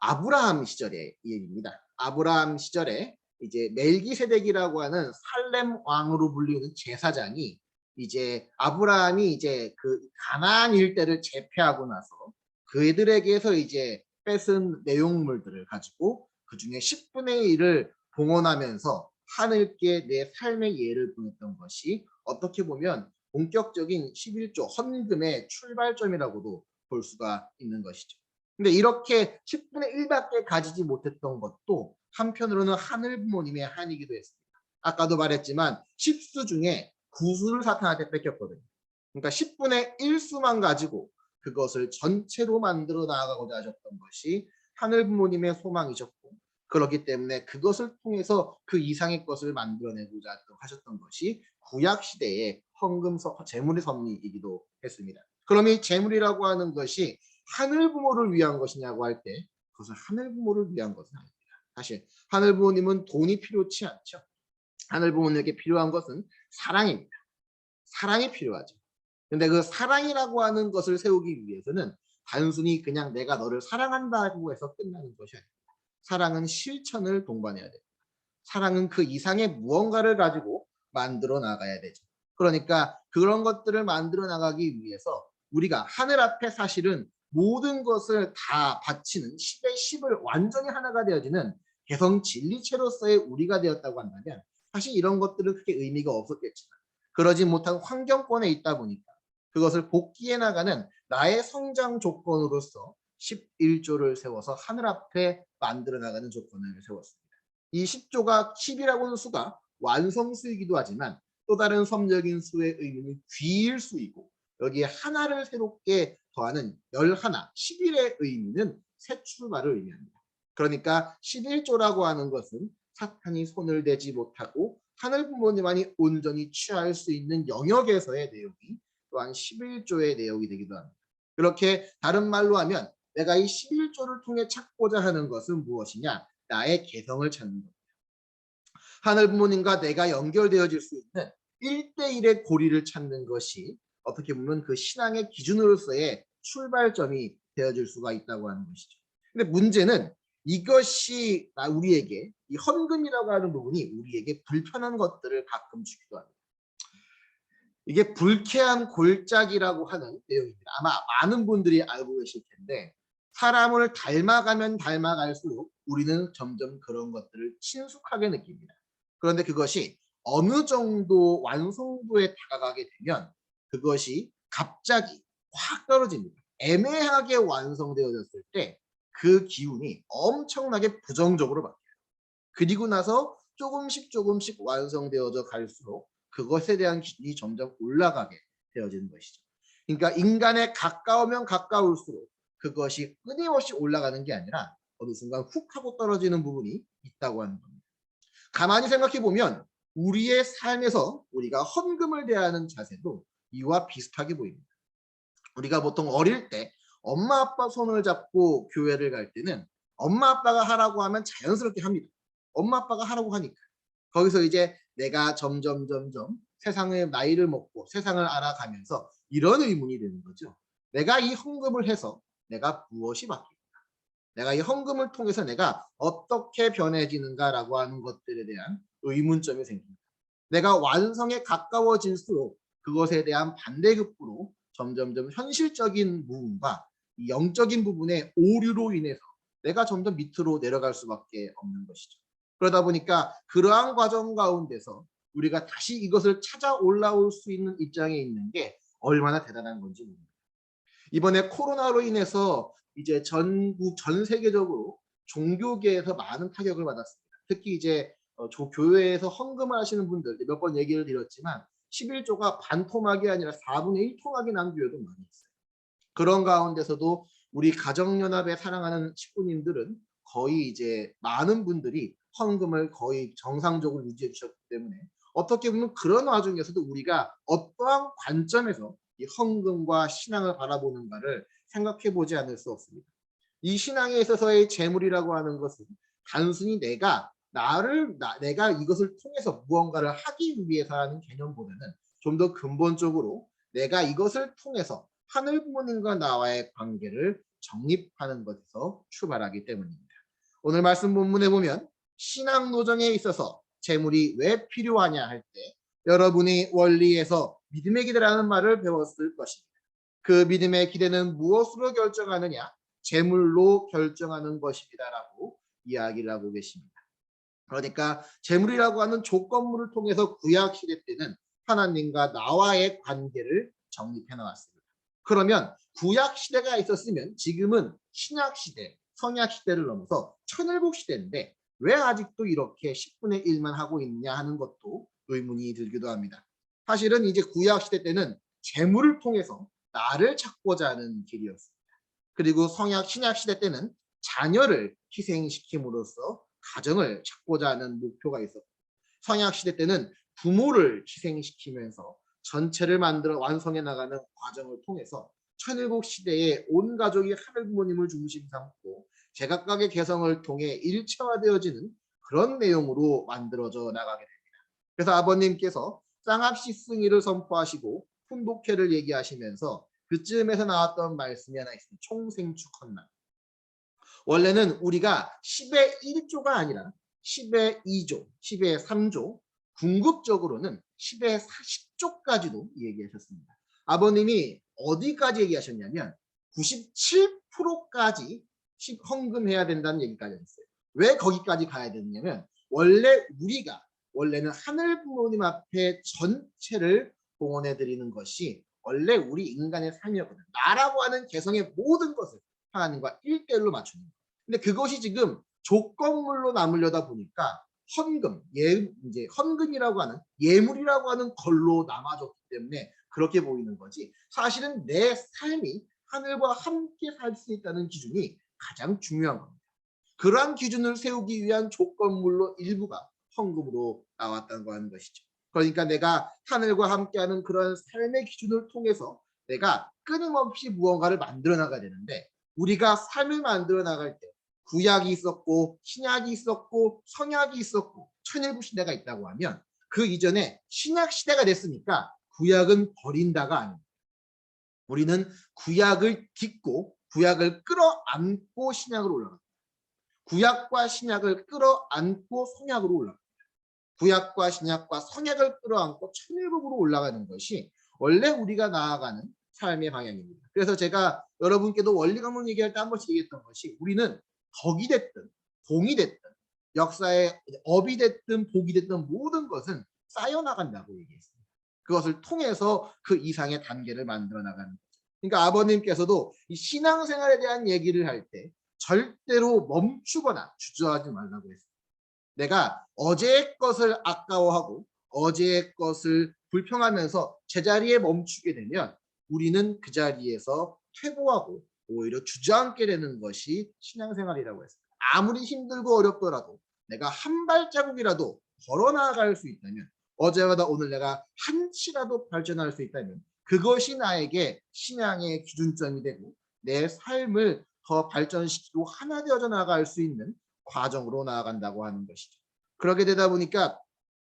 아브라함 시절의 얘기입니다. 아브라함 시절에 이제 멜기세덱이라고 하는 살렘 왕으로 불리는 제사장이 이제 아브라함이 이제 그 가나안 일대를 제패하고 나서 그들에게서 이제 뺏은 내용물들을 가지고 그 중에 10분의 1을 봉헌하면서 하늘께 내 삶의 예를 보냈던 것이 어떻게 보면 본격적인 11조 헌금의 출발점이라고도 볼 수가 있는 것이죠. 근데 이렇게 10분의 1밖에 가지지 못했던 것도 한편으로는 하늘 부모님의 한이기도 했습니다. 아까도 말했지만 10수 중에 9수를 사탄한테 뺏겼거든요. 그러니까 10분의 1수만 가지고 그것을 전체로 만들어 나아가고자 하셨던 것이 하늘 부모님의 소망이셨고, 그렇기 때문에 그것을 통해서 그 이상의 것을 만들어내고자 하셨던 것이 구약 시대의 헌금 재물의 섭리이기도 했습니다. 그럼 이 재물이라고 하는 것이 하늘 부모를 위한 것이냐고 할 때 그것은 하늘 부모를 위한 것은 아닙니다. 사실 하늘 부모님은 돈이 필요치 않죠. 하늘 부모님에게 필요한 것은 사랑입니다. 사랑이 필요하죠. 근데 그 사랑이라고 하는 것을 세우기 위해서는 단순히 그냥 내가 너를 사랑한다고 해서 끝나는 것이 아닙니다. 사랑은 실천을 동반해야 됩니다. 사랑은 그 이상의 무언가를 가지고 만들어 나가야 되죠. 그러니까 그런 것들을 만들어 나가기 위해서 우리가 하늘 앞에 사실은 모든 것을 다 바치는 10의 10을 완전히 하나가 되어지는 개성 진리체로서의 우리가 되었다고 한다면 사실 이런 것들은 크게 의미가 없었겠지만 그러지 못한 환경권에 있다 보니까 그것을 복귀해 나가는 나의 성장 조건으로서 11조를 세워서 하늘 앞에 만들어 나가는 조건을 세웠습니다. 이 10조가 10이라고 하는 수가 완성수이기도 하지만 또 다른 섭적인 수의 의미는 귀일 수이고 여기에 하나를 새롭게 더하는 11, 11의 의미는 새 출발을 의미합니다. 그러니까 11조라고 하는 것은 사탄이 손을 대지 못하고 하늘 부모님만이 온전히 취할 수 있는 영역에서의 내용이 또한 11조의 내용이 되기도 합니다. 그렇게 다른 말로 하면 내가 이 11조를 통해 찾고자 하는 것은 무엇이냐? 나의 개성을 찾는 겁니다. 하늘 부모님과 내가 연결되어질 수 있는 1대1의 고리를 찾는 것이 어떻게 보면 그 신앙의 기준으로서의 출발점이 되어질 수가 있다고 하는 것이죠. 근데 문제는 이것이 우리에게 이 헌금이라고 하는 부분이 우리에게 불편한 것들을 가끔 주기도 합니다. 이게 불쾌한 골짜기라고 하는 내용입니다. 아마 많은 분들이 알고 계실 텐데 사람을 닮아가면 닮아갈수록 우리는 점점 그런 것들을 친숙하게 느낍니다. 그런데 그것이 어느 정도 완성도에 다가가게 되면 그것이 갑자기 확 떨어집니다. 애매하게 완성되어졌을 때 그 기운이 엄청나게 부정적으로 바뀌어요. 그리고 나서 조금씩 완성되어져 갈수록 그것에 대한 기준이 점점 올라가게 되어지는 것이죠. 그러니까 인간에 가까우면 가까울수록 그것이 끊임없이 올라가는 게 아니라 어느 순간 훅 하고 떨어지는 부분이 있다고 하는 겁니다. 가만히 생각해 보면 우리의 삶에서 우리가 헌금을 대하는 자세도 이와 비슷하게 보입니다. 우리가 보통 어릴 때 엄마 아빠 손을 잡고 교회를 갈 때는 엄마 아빠가 하라고 하면 자연스럽게 합니다. 엄마 아빠가 하라고 하니까. 거기서 이제 내가 점점 세상의 나이를 먹고 세상을 알아가면서 이런 의문이 드는 거죠. 내가 이 헌금을 해서 내가 무엇이 바뀔까? 내가 이 헌금을 통해서 내가 어떻게 변해지는가라고 하는 것들에 대한 의문점이 생깁니다. 내가 완성에 가까워질수록 그것에 대한 반대급부로 점점점 현실적인 부분과 이 영적인 부분의 오류로 인해서 내가 점점 밑으로 내려갈 수밖에 없는 것이죠. 그러다 보니까 그러한 과정 가운데서 우리가 다시 이것을 찾아 올라올 수 있는 입장에 있는 게 얼마나 대단한 건지 모릅니다. 이번에 코로나로 인해서 이제 전 세계적으로 종교계에서 많은 타격을 받았습니다. 특히 이제 교회에서 헌금을 하시는 분들 몇 번 얘기를 드렸지만 11조가 반토막이 아니라 4분의 1토막이 난 교회도 많이 있어요. 그런 가운데서도 우리 가정연합에 사랑하는 식구님들은 거의 이제 많은 분들이 헌금을 거의 정상적으로 유지해 주셨기 때문에 어떻게 보면 그런 와중에서도 우리가 어떠한 관점에서 이 헌금과 신앙을 바라보는가를 생각해 보지 않을 수 없습니다. 이 신앙에 있어서의 재물이라고 하는 것은 단순히 내가 이것을 통해서 무언가를 하기 위해서 하는 개념보다는 좀 더 근본적으로 내가 이것을 통해서 하늘 부모님과 나와의 관계를 정립하는 것에서 출발하기 때문입니다. 오늘 말씀 본문에 보면 신앙 노정에 있어서 재물이 왜 필요하냐 할 때 여러분이 원리에서 믿음의 기대라는 말을 배웠을 것입니다. 그 믿음의 기대는 무엇으로 결정하느냐? 재물로 결정하는 것입니다라고 이야기를 하고 계십니다. 그러니까 재물이라고 하는 조건물을 통해서 구약 시대 때는 하나님과 나와의 관계를 정립해 나왔습니다. 그러면 구약 시대가 있었으면 지금은 신약 시대, 성약 시대를 넘어서 천일국 시대인데 왜 아직도 이렇게 10분의 1만 하고 있냐 하는 것도 의문이 들기도 합니다. 사실은 이제 구약 시대 때는 재물을 통해서 나를 찾고자 하는 길이었습니다. 그리고 신약 시대 때는 자녀를 희생시킴으로써 가정을 찾고자 하는 목표가 있었고 성약 시대 때는 부모를 희생시키면서 전체를 만들어 완성해 나가는 과정을 통해서 천일국 시대에 온 가족이 하늘 부모님을 중심 삼고 제각각의 개성을 통해 일체화되어지는 그런 내용으로 만들어져 나가게 됩니다. 그래서 아버님께서 쌍합시승이를 선포하시고 훈독회를 얘기하시면서 그쯤에서 나왔던 말씀이 하나 있습니다. 총생축헌난. 원래는 우리가 10의 1조가 아니라 10의 2조, 10의 3조, 궁극적으로는 10의 40조까지도 얘기하셨습니다. 아버님이 어디까지 얘기하셨냐면 97%까지 헌금해야 된다는 얘기까지 했어요. 왜 거기까지 가야 되느냐면 원래는 하늘 부모님 앞에 전체를 봉헌해 드리는 것이 원래 우리 인간의 삶이었거든요. 나라고 하는 개성의 모든 것을 하나님과 1대1로 맞추는 거예요. 근데 그것이 지금 조건물로 남으려다 보니까 헌금이라고 하는 예물이라고 하는 걸로 남아졌기 때문에 그렇게 보이는 거지. 사실은 내 삶이 하늘과 함께 살 수 있다는 기준이 가장 중요한 겁니다. 그러한 기준을 세우기 위한 조건물로 일부가 헌금으로 나왔다고 하는 것이죠. 그러니까 내가 하늘과 함께하는 그런 삶의 기준을 통해서 내가 끊임없이 무언가를 만들어 나가야 되는데 우리가 삶을 만들어 나갈 때 구약이 있었고 신약이 있었고 성약이 있었고 천일국 시대가 있다고 하면 그 이전에 신약 시대가 됐으니까 구약은 버린다가 아닙니다. 우리는 구약을 딛고 구약을 끌어안고 신약으로 올라갑니다. 구약과 신약을 끌어안고 성약으로 올라갑니다. 구약과 신약과 성약을 끌어안고 천일국으로 올라가는 것이 원래 우리가 나아가는 삶의 방향입니다. 그래서 제가 여러분께도 원리 강론 얘기할 때 한 번씩 얘기했던 것이 우리는 덕이 됐든 공이 됐든 역사의 업이 됐든 복이 됐든 모든 것은 쌓여나간다고 얘기했습니다. 그것을 통해서 그 이상의 단계를 만들어 나가는 거죠. 그러니까 아버님께서도 이 신앙생활에 대한 얘기를 할 때 절대로 멈추거나 주저하지 말라고 했습니다. 내가 어제의 것을 아까워하고 어제의 것을 불평하면서 제자리에 멈추게 되면 우리는 그 자리에서 퇴보하고 오히려 주저앉게 되는 것이 신앙생활이라고 했습니다. 아무리 힘들고 어렵더라도 내가 한 발자국이라도 걸어 나아갈 수 있다면 어제보다 오늘 내가 한치라도 발전할 수 있다면 그것이 나에게 신앙의 기준점이 되고 내 삶을 더 발전시키고 하나 되어져 나아갈 수 있는 과정으로 나아간다고 하는 것이죠. 그렇게 되다 보니까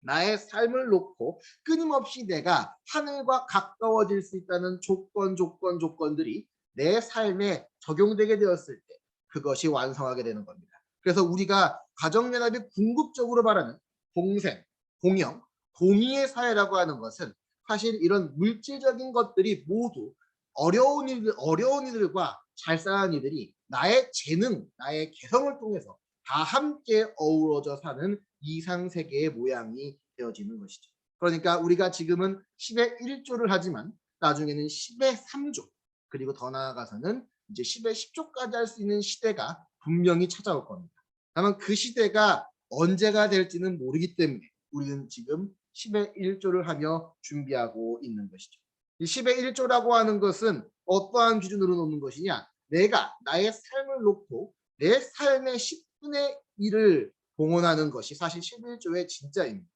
나의 삶을 놓고 끊임없이 내가 하늘과 가까워질 수 있다는 조건들이 내 삶에 적용되게 되었을 때 그것이 완성하게 되는 겁니다. 그래서 우리가 가정연합이 궁극적으로 말하는 공생, 공영, 동의의 사회라고 하는 것은 사실 이런 물질적인 것들이 모두 어려운 이들과 잘 사는 이들이 나의 재능, 나의 개성을 통해서 다 함께 어우러져 사는 이상세계의 모양이 되어지는 것이죠. 그러니까 우리가 지금은 10의 1조를 하지만 나중에는 10의 3조, 그리고 더 나아가서는 이제 10의 10조까지 할 수 있는 시대가 분명히 찾아올 겁니다. 다만 그 시대가 언제가 될지는 모르기 때문에 우리는 지금 10의 1조를 하며 준비하고 있는 것이죠. 이 10의 1조라고 하는 것은 어떠한 기준으로 놓는 것이냐? 내가 나의 삶을 놓고 내 삶의 10분의 1을 봉헌하는 것이 사실 11조의 진짜입니다.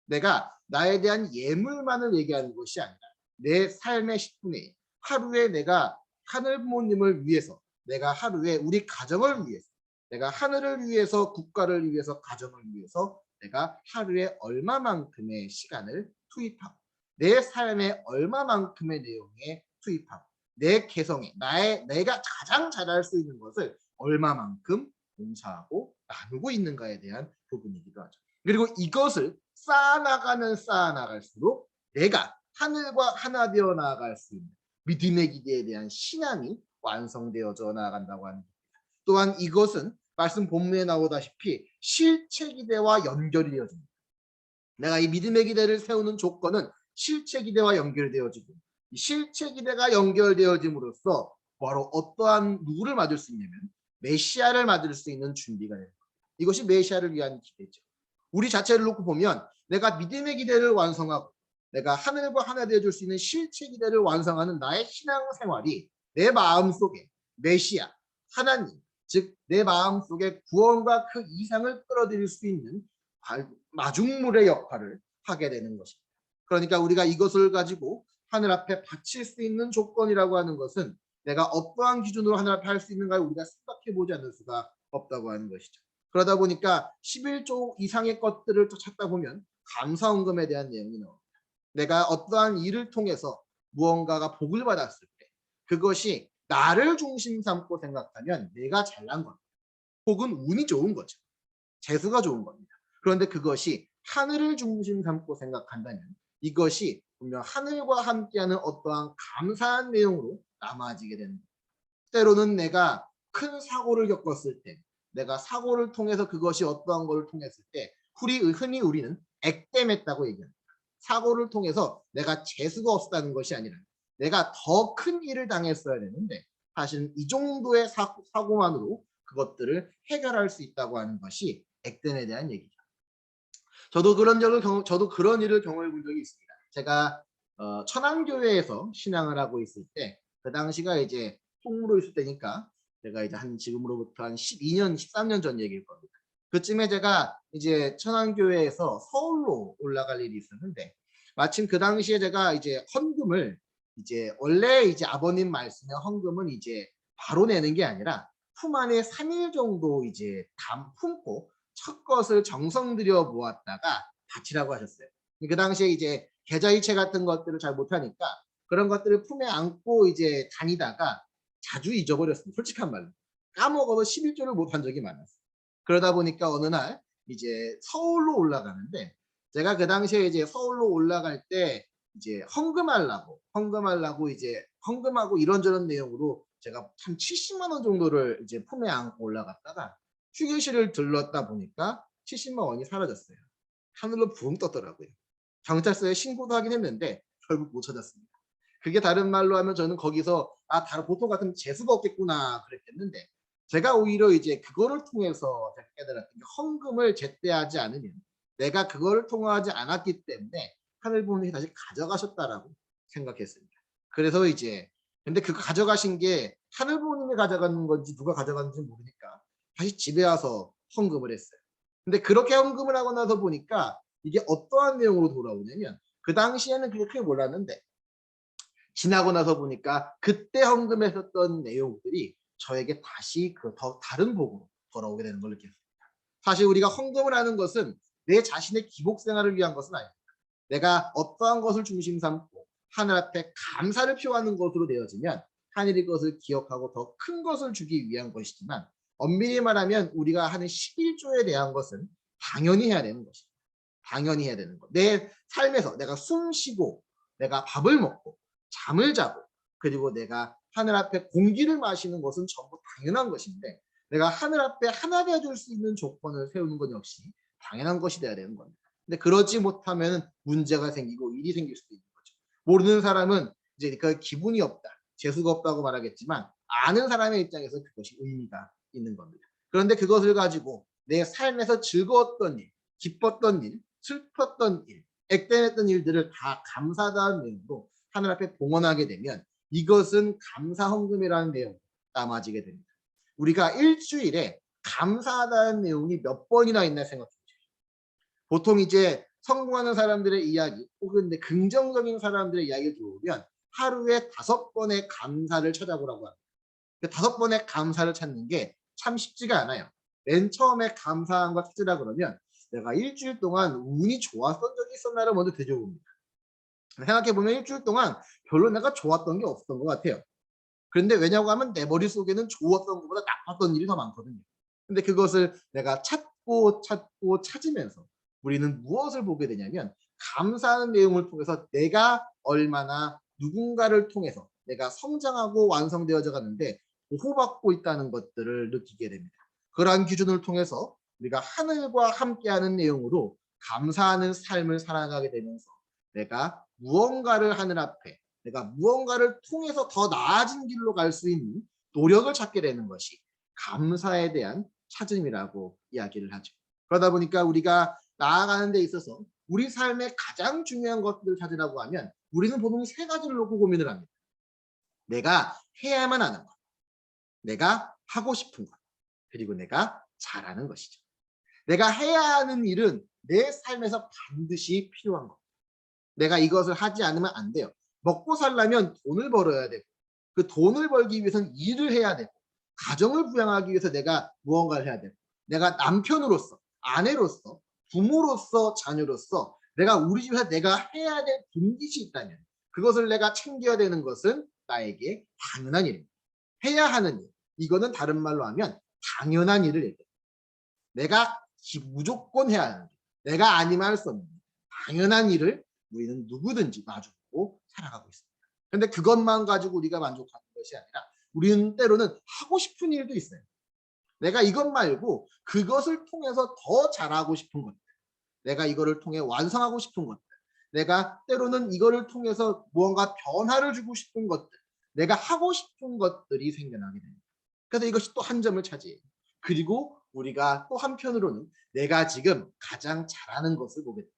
내가 나에 대한 예물만을 얘기하는 것이 아니라 내 삶의 10분의 1, 하루에 내가 하늘 부모님을 위해서, 내가 하루에 우리 가정을 위해서, 내가 하늘을 위해서, 국가를 위해서, 가정을 위해서 내가 하루에 얼마만큼의 시간을 투입하고 내 삶에 얼마만큼의 내용에 투입하고 내 개성에 내가 가장 잘할 수 있는 것을 얼마만큼 봉사하고 나누고 있는가에 대한 부분이기도 하죠. 그리고 이것을 쌓아나갈수록 내가 하늘과 하나 되어 나아갈 수 있는 믿음의 기대에 대한 신앙이 완성되어져 나아간다고 하는 겁니다. 또한 이것은 말씀 본문에 나오다시피 실체 기대와 연결이 되어집니다. 내가 이 믿음의 기대를 세우는 조건은 실체 기대와 연결되어지고 이 실체 기대가 연결되어짐으로써 바로 어떠한 누구를 맞을 수 있냐면 메시아를 맞을 수 있는 준비가 됩니다. 이것이 메시아를 위한 기대죠. 우리 자체를 놓고 보면 내가 믿음의 기대를 완성하고 내가 하늘과 하나 되어줄 수 있는 실체 기대를 완성하는 나의 신앙생활이 내 마음속에 메시아, 하나님, 즉 내 마음속에 구원과 그 이상을 끌어들일 수 있는 마중물의 역할을 하게 되는 것입니다. 그러니까 우리가 이것을 가지고 하늘 앞에 바칠 수 있는 조건이라고 하는 것은 내가 어떠한 기준으로 하늘 앞에 할 수 있는가를 우리가 생각해 보지 않을 수가 없다고 하는 것이죠. 그러다 보니까 11조 이상의 것들을 또 찾다 보면 감사헌금에 대한 내용이 나옵니다. 내가 어떠한 일을 통해서 무언가가 복을 받았을 때 그것이 나를 중심 삼고 생각하면 내가 잘난 겁니다. 혹은 운이 좋은 거죠. 재수가 좋은 겁니다. 그런데 그것이 하늘을 중심 삼고 생각한다면 이것이 분명 하늘과 함께하는 어떠한 감사한 내용으로 남아지게 되는 겁니다. 때로는 내가 큰 사고를 겪었을 때 내가 사고를 통해서 그것이 어떠한 것을 통했을 때 흔히 우리는 액땜했다고 얘기합니다. 사고를 통해서 내가 재수가 없었다는 것이 아니라 내가 더 큰 일을 당했어야 되는데 사실은 이 정도의 사고만으로 그것들을 해결할 수 있다고 하는 것이 액땜에 대한 얘기죠. 저도 그런 일을 경험해 본 적이 있습니다. 제가 천안교회에서 신앙을 하고 있을 때 그 당시가 이제 통으로 있을 때니까 제가 이제 지금으로부터 한 12년, 13년 전 얘기일 겁니다. 그쯤에 제가 이제 천안교회에서 서울로 올라갈 일이 있었는데 마침 그 당시에 제가 이제 헌금을 이제 원래 이제 아버님 말씀에 헌금은 이제 바로 내는 게 아니라 품 안에 3일 정도 이제 품고 첫 것을 정성 들여 모았다가 바치라고 하셨어요. 그 당시에 이제 계좌이체 같은 것들을 잘 못하니까 그런 것들을 품에 안고 이제 다니다가 자주 잊어버렸습니다. 솔직한 말로. 까먹어서 11조를 못한 적이 많았어요. 그러다 보니까 어느 날 이제 서울로 올라가는데 제가 그 당시에 이제 서울로 올라갈 때 이제 헌금하려고 이제 헌금하고 이런저런 내용으로 제가 한 70만 원 정도를 이제 품에 안고 올라갔다가 휴게실을 들렀다 보니까 70만 원이 사라졌어요. 하늘로 붕 떴더라고요. 경찰서에 신고도 하긴 했는데 결국 못 찾았습니다. 그게 다른 말로 하면 저는 거기서 다른 보통 같은 재수가 없겠구나 그랬겠는데 제가 오히려 이제 그거를 통해서 제가 깨달았던 게 헌금을 제때하지 않으면 내가 그거를 통하지 않았기 때문에 하늘 부모님이 다시 가져가셨다라고 생각했습니다. 그래서 이제 근데 그거 가져가신 게 하늘 부모님이 가져가는 건지 누가 가져갔는지 모르니까 다시 집에 와서 헌금을 했어요. 근데 그렇게 헌금을 하고 나서 보니까 이게 어떠한 내용으로 돌아오냐면 그 당시에는 그게 크게 몰랐는데 지나고 나서 보니까 그때 헌금했었던 내용들이 저에게 다시 그 더 다른 복으로 돌아오게 되는 걸 느꼈습니다. 사실 우리가 헌금을 하는 것은 내 자신의 기복 생활을 위한 것은 아닙니다. 내가 어떠한 것을 중심 삼고 하늘 앞에 감사를 표하는 것으로 되어지면 하늘이 그것을 기억하고 더 큰 것을 주기 위한 것이지만 엄밀히 말하면 우리가 하는 11조에 대한 것은 당연히 해야 되는 것입니다. 당연히 해야 되는 것. 내 삶에서 내가 숨 쉬고 내가 밥을 먹고 잠을 자고 그리고 내가 하늘 앞에 공기를 마시는 것은 전부 당연한 것인데 내가 하늘 앞에 하나 되어줄 수 있는 조건을 세우는 것 역시 당연한 것이 되어야 되는 겁니다. 근데 그러지 못하면 문제가 생기고 일이 생길 수도 있는 거죠. 모르는 사람은 이제 그 기분이 없다, 재수가 없다고 말하겠지만 아는 사람의 입장에서 그것이 의미가 있는 겁니다. 그런데 그것을 가지고 내 삶에서 즐거웠던 일, 기뻤던 일, 슬펐던 일, 액땜했던 일들을 다 감사하다는 내용으로 하늘 앞에 봉헌하게 되면 이것은 감사헌금이라는 내용으로 남아지게 됩니다. 우리가 일주일에 감사하다는 내용이 몇 번이나 있나 생각해 보세요. 보통 이제 성공하는 사람들의 이야기 혹은 긍정적인 사람들의 이야기를 들어보면 하루에 5번의 감사를 찾아보라고 합니다. 그 5번의 감사를 찾는 게 참 쉽지가 않아요. 맨 처음에 감사한 걸 찾으라 그러면 내가 일주일 동안 운이 좋았던 적이 있었나를 먼저 되짚어봅니다. 생각해보면 일주일 동안 별로 내가 좋았던 게 없었던 것 같아요. 그런데 왜냐고 하면 내 머릿속에는 좋았던 것보다 나빴던 일이 더 많거든요. 근데 그것을 내가 찾고 찾으면서 우리는 무엇을 보게 되냐면 감사하는 내용을 통해서 내가 얼마나 누군가를 통해서 내가 성장하고 완성되어져 가는데 보호받고 있다는 것들을 느끼게 됩니다. 그러한 기준을 통해서 우리가 하늘과 함께하는 내용으로 감사하는 삶을 살아가게 되면서 내가 무언가를 하늘 앞에 내가 무언가를 통해서 더 나아진 길로 갈 수 있는 노력을 찾게 되는 것이 감사에 대한 찾음이라고 이야기를 하죠. 그러다 보니까 우리가 나아가는 데 있어서 우리 삶의 가장 중요한 것들을 찾으라고 하면 우리는 보통 3가지를 놓고 고민을 합니다. 내가 해야만 하는 것, 내가 하고 싶은 것, 그리고 내가 잘하는 것이죠. 내가 해야 하는 일은 내 삶에서 반드시 필요한 것. 내가 이것을 하지 않으면 안 돼요. 먹고 살려면 돈을 벌어야 되고 그 돈을 벌기 위해서는 일을 해야 되고 가정을 부양하기 위해서 내가 무언가를 해야 되고 내가 남편으로서 아내로서 부모로서 자녀로서 내가 우리 집에서 내가 해야 될 분깃이 있다면 그것을 내가 챙겨야 되는 것은 나에게 당연한 일입니다. 해야 하는 일. 이거는 다른 말로 하면 당연한 일을 얘기해요. 내가 무조건 해야 하는 일. 내가 아니면 할 수 없는 일. 당연한 일을 우리는 누구든지 마주보고 살아가고 있습니다. 그런데 그것만 가지고 우리가 만족하는 것이 아니라 우리는 때로는 하고 싶은 일도 있어요. 내가 이것 말고 그것을 통해서 더 잘하고 싶은 것들. 내가 이거를 통해 완성하고 싶은 것들. 내가 때로는 이거를 통해서 무언가 변화를 주고 싶은 것들. 내가 하고 싶은 것들이 생겨나게 됩니다. 그래서 이것이 또 한 점을 차지해요. 그리고 우리가 또 한편으로는 내가 지금 가장 잘하는 것을 보게 됩니다.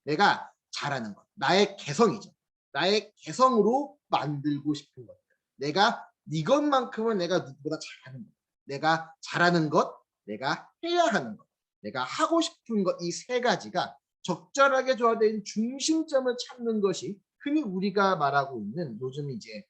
내가 잘하는 것. 나의 개성이죠. 나의 개성으로 만들고 싶은 것들. 내가 이것만큼은 내가 누구보다 잘하는 것. 내가 잘하는 것, 내가 해야 하는 것, 내가 하고 싶은 것 이 3가지가 적절하게 조화된 중심점을 찾는 것이 흔히 우리가 말하고 있는 요즘 이제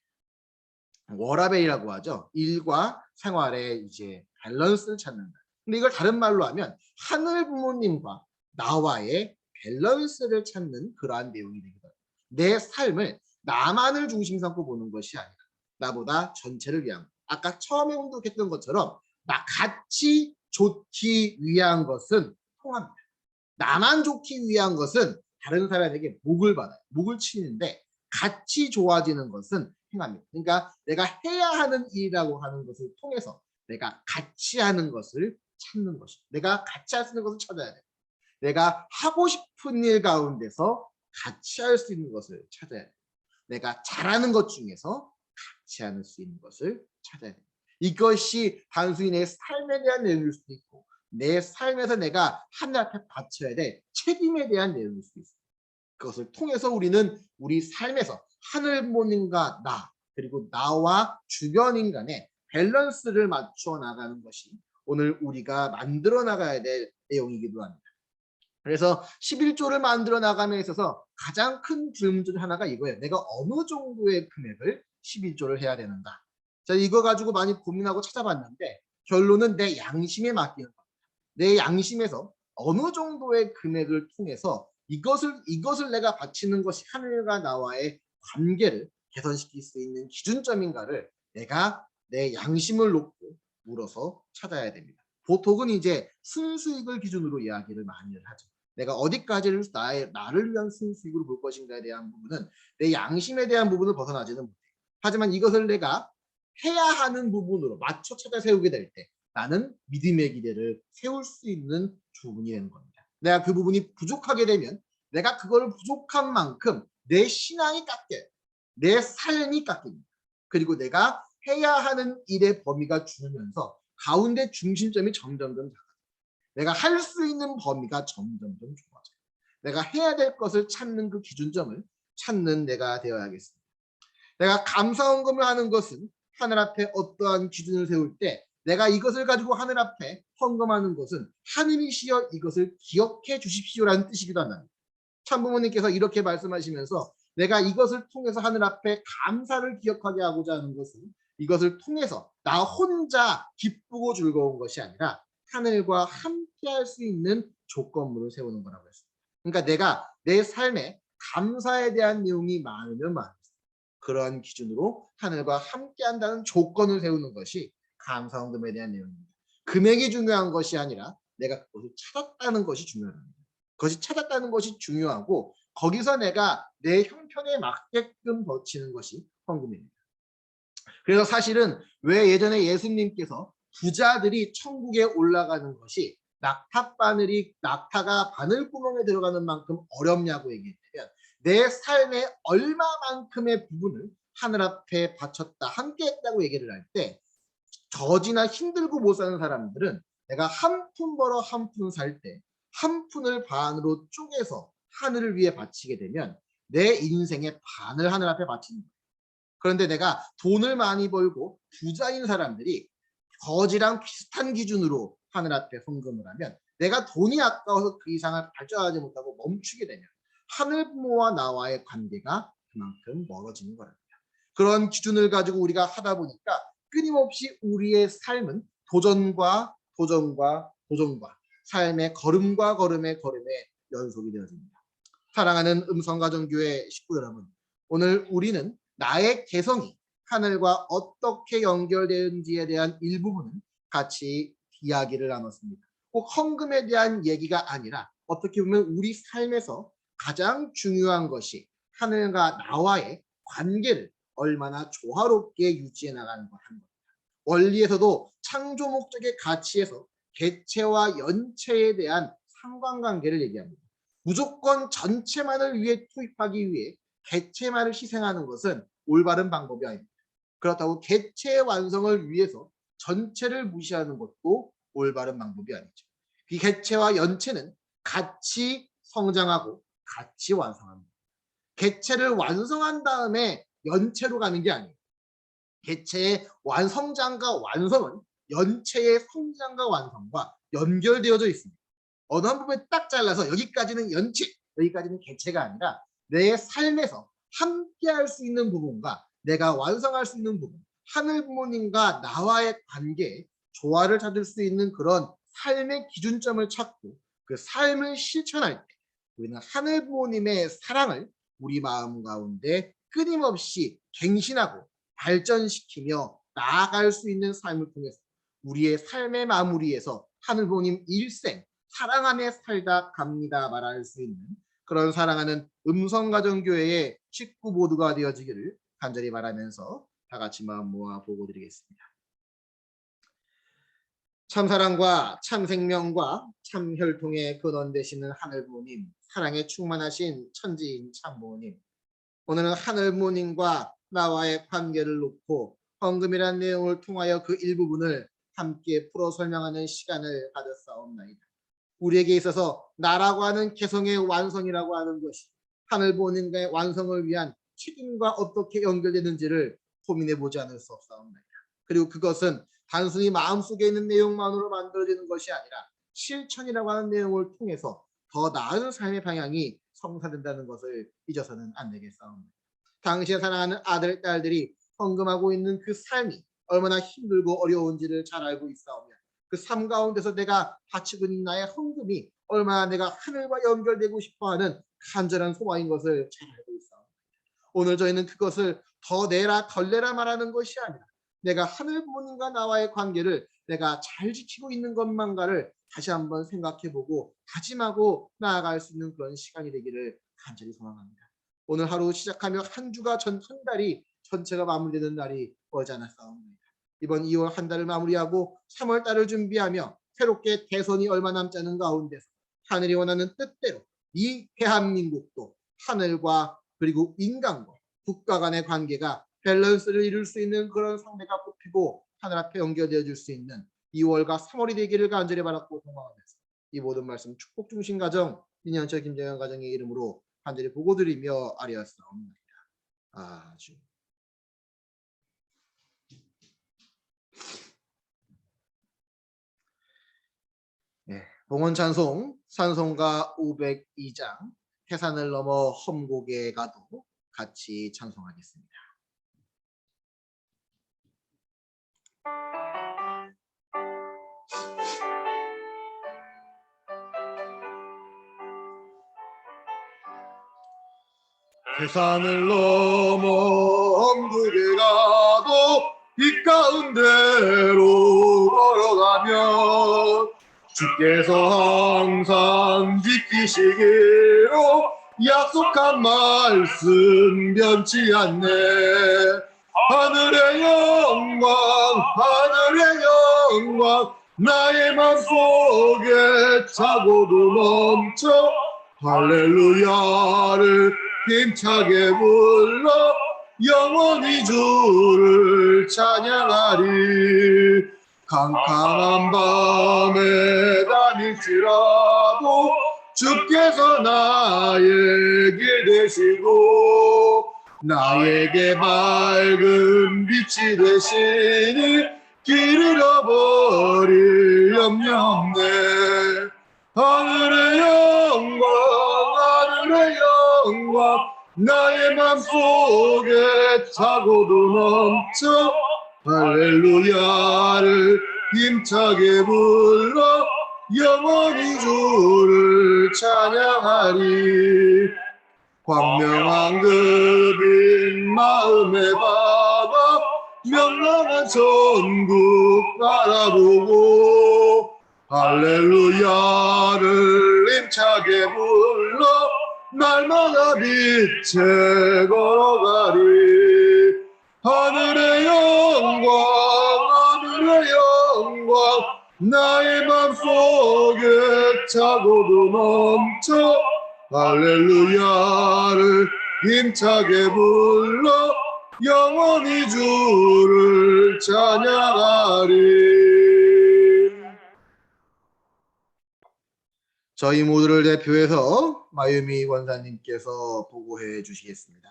워라밸이라고 하죠. 일과 생활의 이제 밸런스를 찾는다. 근데 이걸 다른 말로 하면 하늘 부모님과 나와의 밸런스를 찾는 그러한 내용이 되기도 합니다. 내 삶을 나만을 중심 삼고 보는 것이 아니라 나보다 전체를 위한 아까 처음에 언급했던 것처럼 나 같이 좋기 위한 것은 통합니다. 나만 좋기 위한 것은 다른 사람에게 목을 받아요. 목을 치는데 같이 좋아지는 것은 행합니다. 그러니까 내가 해야 하는 일이라고 하는 것을 통해서 내가 같이 하는 것을 찾는 것이죠. 내가 같이 할 수 있는 것을 찾아야 돼요. 내가 하고 싶은 일 가운데서 같이 할 수 있는 것을 찾아야 돼요. 내가 잘하는 것 중에서 같이 할 수 있는 것을 찾아야 돼요. 이것이 단순히 내 삶에 대한 내용일 수도 있고 내 삶에서 내가 하늘 앞에 바쳐야 될 책임에 대한 내용일 수도 있어요. 그것을 통해서 우리는 우리 삶에서 하늘 부모님과 나 그리고 나와 주변 인간의 밸런스를 맞춰 나가는 것이 오늘 우리가 만들어 나가야 될 내용이기도 합니다. 그래서 11조를 만들어 나감에 있어서 가장 큰 질문 중 하나가 이거예요. 내가 어느 정도의 금액을 11조를 해야 되는가. 자, 이거 가지고 많이 고민하고 찾아봤는데 결론은 내 양심에 맡기는 겁니다. 내 양심에서 어느 정도의 금액을 통해서 이것을 내가 바치는 것이 하늘과 나와의 관계를 개선시킬 수 있는 기준점인가를 내가 내 양심을 놓고 물어서 찾아야 됩니다. 보통은 이제 순수익을 기준으로 이야기를 많이 하죠. 내가 어디까지를 나를 위한 순수익으로 볼 것인가에 대한 부분은 내 양심에 대한 부분을 벗어나지는 못해. 하지만 이것을 내가 해야 하는 부분으로 맞춰 찾아 세우게 될 때 나는 믿음의 기대를 세울 수 있는 부분이 되는 겁니다. 내가 그 부분이 부족하게 되면 내가 그걸 부족한 만큼 내 신앙이 깎여요. 내 삶이 깎입니다. 그리고 내가 해야 하는 일의 범위가 줄면서 가운데 중심점이 점점점 작아져요. 내가 할 수 있는 범위가 점점점 좁아져요. 내가 해야 될 것을 찾는 그 기준점을 찾는 내가 되어야겠습니다. 내가 감사헌금을 하는 것은 하늘 앞에 어떠한 기준을 세울 때 내가 이것을 가지고 하늘 앞에 헌금하는 것은 하늘이시여 이것을 기억해 주십시오라는 뜻이기도 합니다. 참부모님께서 이렇게 말씀하시면서 내가 이것을 통해서 하늘 앞에 감사를 기억하게 하고자 하는 것은 이것을 통해서 나 혼자 기쁘고 즐거운 것이 아니라 하늘과 함께 할 수 있는 조건물을 세우는 거라고 했습니다. 그러니까 내가 내 삶에 감사에 대한 내용이 많으면 많을수록 그러한 기준으로 하늘과 함께 한다는 조건을 세우는 것이 감사헌금에 대한 내용입니다. 금액이 중요한 것이 아니라 내가 그것을 찾았다는 것이 중요합니다. 그것이 찾았다는 것이 중요하고 거기서 내가 내 형편에 맞게끔 버치는 것이 헌금입니다. 그래서 사실은 왜 예전에 예수님께서 부자들이 천국에 올라가는 것이 낙타가 바늘구멍에 들어가는 만큼 어렵냐고 얘기했다면 내 삶의 얼마만큼의 부분을 하늘 앞에 바쳤다 함께 했다고 얘기를 할 때 저지나 힘들고 못 사는 사람들은 내가 한 푼 벌어 한 푼 살 때 한 푼을 반으로 쪼개서 하늘을 위해 바치게 되면 내 인생의 반을 하늘 앞에 바치는 거예요. 그런데 내가 돈을 많이 벌고 부자인 사람들이 거지랑 비슷한 기준으로 하늘 앞에 헌금을 하면 내가 돈이 아까워서 그 이상을 발전하지 못하고 멈추게 되면 하늘 부모와 나와의 관계가 그만큼 멀어지는 거랍니다. 그런 기준을 가지고 우리가 하다 보니까 끊임없이 우리의 삶은 도전과 삶의 걸음과 걸음의 연속이 되어집니다. 사랑하는 음성가정교회 식구 여러분, 오늘 우리는 나의 개성이 하늘과 어떻게 연결되는지에 대한 일부분은 같이 이야기를 나눴습니다. 꼭 헌금에 대한 얘기가 아니라 어떻게 보면 우리 삶에서 가장 중요한 것이 하늘과 나와의 관계를 얼마나 조화롭게 유지해 나가는 것 한 겁니다. 원리에서도 창조 목적의 가치에서 개체와 연체에 대한 상관관계를 얘기합니다. 무조건 전체만을 위해 투입하기 위해 개체만을 희생하는 것은 올바른 방법이 아닙니다. 그렇다고 개체의 완성을 위해서 전체를 무시하는 것도 올바른 방법이 아니죠. 이 개체와 연체는 같이 성장하고 같이 완성합니다. 개체를 완성한 다음에 연체로 가는 게 아니에요. 개체의 성장과 완성은 연체의 성장과 완성과 연결되어져 있습니다. 어느 한 부분에 딱 잘라서 여기까지는 연체, 여기까지는 개체가 아니라 내 삶에서 함께 할 수 있는 부분과 내가 완성할 수 있는 부분, 하늘 부모님과 나와의 관계에 조화를 찾을 수 있는 그런 삶의 기준점을 찾고 그 삶을 실천할 때 우리는 하늘 부모님의 사랑을 우리 마음 가운데 끊임없이 갱신하고 발전시키며 나아갈 수 있는 삶을 통해서 우리의 삶의 마무리에서 하늘 부모님 일생 사랑하며 살다 갑니다 말할 수 있는 그런 사랑하는 음성가정교회의 식구 모두가 되어지기를 간절히 바라면서 다 같이 마음 모아 보고드리겠습니다. 참사랑과 참생명과 참혈통의 근원 되시는 하늘 부모님, 사랑에 충만하신 천지인 참부모님, 오늘은 하늘 부모님과 나와의 관계를 놓고 헌금이라는 내용을 통하여 그 일부분을 함께 풀어 설명하는 시간을 가졌사옵나이다. 우리에게 있어서 나라고 하는 개성의 완성이라고 하는 것이 하늘 부모님과의 완성을 위한 책임과 어떻게 연결되는지를 고민해 보지 않을 수 없사옵나이다. 그리고 그것은 단순히 마음속에 있는 내용만으로 만들어지는 것이 아니라 실천이라고 하는 내용을 통해서 더 나은 삶의 방향이 성사된다는 것을 잊어서는 안 되겠사옵니다. 당신의 사랑하는 아들, 딸들이 헌금하고 있는 그 삶이 얼마나 힘들고 어려운지를 잘 알고 있사오며 그 삶 가운데서 내가 바치고 있는 나의 헌금이 얼마나 내가 하늘과 연결되고 싶어하는 간절한 소망인 것을 잘 알고 있사옵니다. 오늘 저희는 그것을 더 내라 덜 내라 말하는 것이 아니라 내가 하늘 부모님과 나와의 관계를 내가 잘 지키고 있는 것만가를 다시 한번 생각해보고 다짐하고 나아갈 수 있는 그런 시간이 되기를 간절히 소망합니다. 오늘 하루 시작하며 한 주가 한 달이 전체가 마무리되는 날이 멀지 않았사옵니다. 이번 2월 한 달을 마무리하고 3월 달을 준비하며 새롭게 대선이 얼마 남지 않은 가운데서 하늘이 원하는 뜻대로 이 대한민국도 하늘과 그리고 인간과 국가 간의 관계가 밸런스를 이룰 수 있는 그런 상대가 뽑히고 하늘 앞에 연결되어 줄 수 있는 2월과 3월이 되기를 간절히 바랐고 소망하면서 이 모든 말씀 축복 중심 가정 민현철 김정현 가정의 이름으로 간절히 보고드리며 아뢰었사옵나이다. 아주 봉헌 찬송 찬송가 502장 태산을 넘어 험곡에 가도 같이 찬송하겠습니다. 태산을 넘어 험곡에 가도 빛 가운데로 걸어가면 주께서 항상 지키시기로 약속한 말씀 변치 않네. 하늘의 영광 하늘의 영광 나의 맘속에 차고도 넘쳐 할렐루야를 힘차게 불러 영원히 주를 찬양하리. 캄캄한 밤에 다닐지라도 주께서 나의 길 되시고 나에게 맑은 빛이 되시니 길을 잃어버릴 염려 없네. 하늘의 영광 하늘의 영광 나의 맘속에 차고도 넘쳐 할렐루야를 힘차게 불러 영원히 주를 찬양하리. 광명한 그 빛 마음에 받아 명랑한 천국 바라보고 할렐루야를 힘차게 불러 날마다 빛에 걸어가리. 하늘의 영광 하늘의 영광 나의 맘속에 차고도 넘쳐 할렐루야를 힘차게 불러 영원히 주를 찬양하리. 저희 모두를 대표해서 마유미 권사님께서 보고해 주시겠습니다.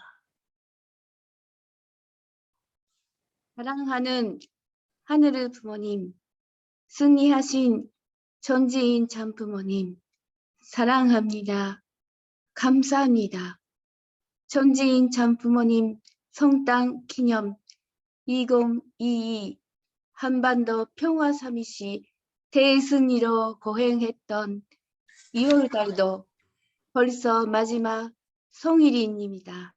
사랑하는 하늘의 부모님, 승리하신 전지인 참부모님, 사랑합니다. 감사합니다. 전지인 참부모님 성당 기념 2022 한반도 평화 3.2시 대승리로 거행했던 2월달도 벌써 마지막 성일입니다.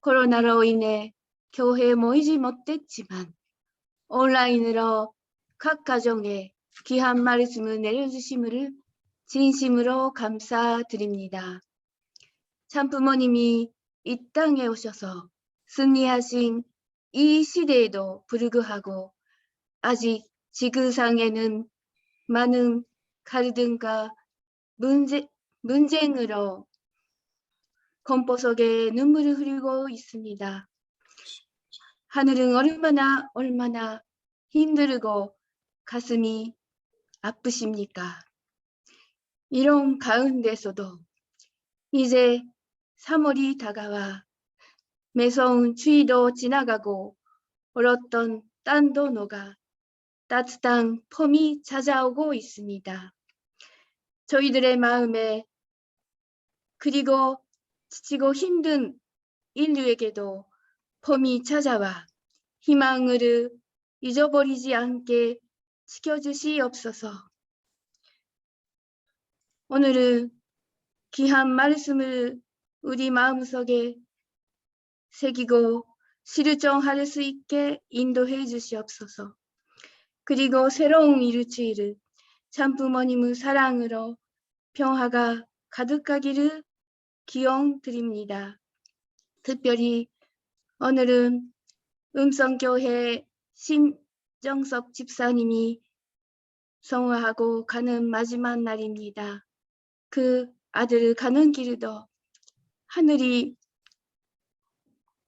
코로나로 인해 교회에 모이지 못했지만 온라인으로 각 가정에 귀한 말씀을 내려주심을 진심으로 감사드립니다. 참부모님이 이 땅에 오셔서 승리하신 이 시대에도 불구하고 아직 지구상에는 많은 갈등과 문쟁으로 공포 속에 눈물을 흘리고 있습니다. 하늘은 얼마나 힘들고 가슴이 아프십니까? 이런 가운데서도 이제 3월이 다가와 매서운 추위도 지나가고 얼었던 땀도 녹아 따뜻한 봄이 찾아오고 있습니다. 저희들의 마음에 그리고 지치고 힘든 인류에게도 봄이 찾아와 희망을 잊어버리지 않게 지켜주시옵소서. 오늘은 귀한 말씀을 우리 마음속에 새기고 실천할 수 있게 인도해 주시옵소서. 그리고 새로운 일주일을 참 부모님의 사랑으로 평화가 가득하기를 기원드립니다. 특별히 오늘은 음성교회 신정섭 집사님이 성화하고 가는 마지막 날입니다. 그 아들을 가는 길도 하늘이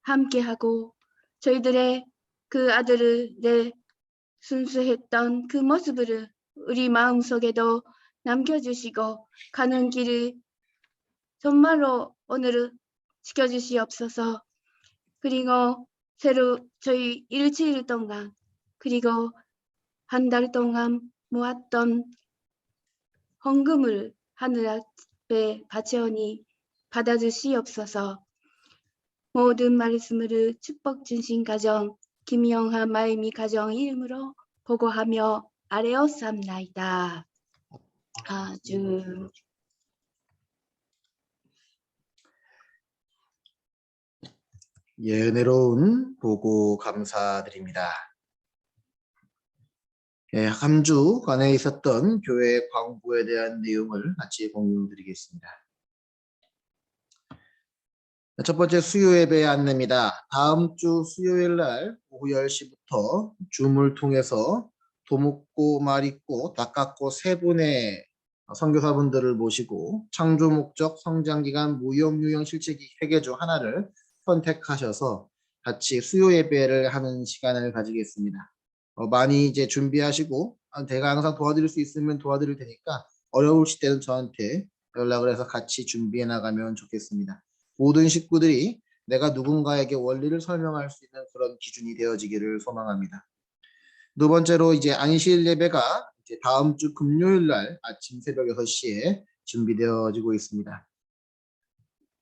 함께하고 저희들의 그 아들을 순수했던 그 모습을 우리 마음속에도 남겨주시고 가는 길을 정말로 오늘은 지켜주시옵소서. 그리고 새로 저희 일주일 동안 그리고 한 달 동안 모았던 헌금을 하늘 앞에 바치오니 받아주시옵소서. 모든 말씀을 축복 주신 가정 김영하 마이미 가정 이름으로 보고하며 아뢰옵사옵나이다. 아주 예, 은혜로운 보고 감사드립니다. 예, 한 주간에 있었던 교회 광고에 대한 내용을 같이 공유드리겠습니다. 첫 번째 수요 예배 안내입니다. 다음 주 수요일 날 오후 10시부터 줌을 통해서 도묵고 말있고 닦았고 세 분의 선교사분들을 모시고 창조 목적 성장기간 무용 유형 실체기 회계 중 하나를 선택하셔서 같이 수요 예배를 하는 시간을 가지겠습니다. 많이 이제 준비하시고 제가 항상 도와드릴 수 있으면 도와드릴 테니까 어려우실 때는 저한테 연락을 해서 같이 준비해 나가면 좋겠습니다. 모든 식구들이 내가 누군가에게 원리를 설명할 수 있는 그런 기준이 되어지기를 소망합니다. 두 번째로 이제 안실 예배가 이제 다음 주 금요일 날 아침 새벽 6시에 준비되어지고 있습니다.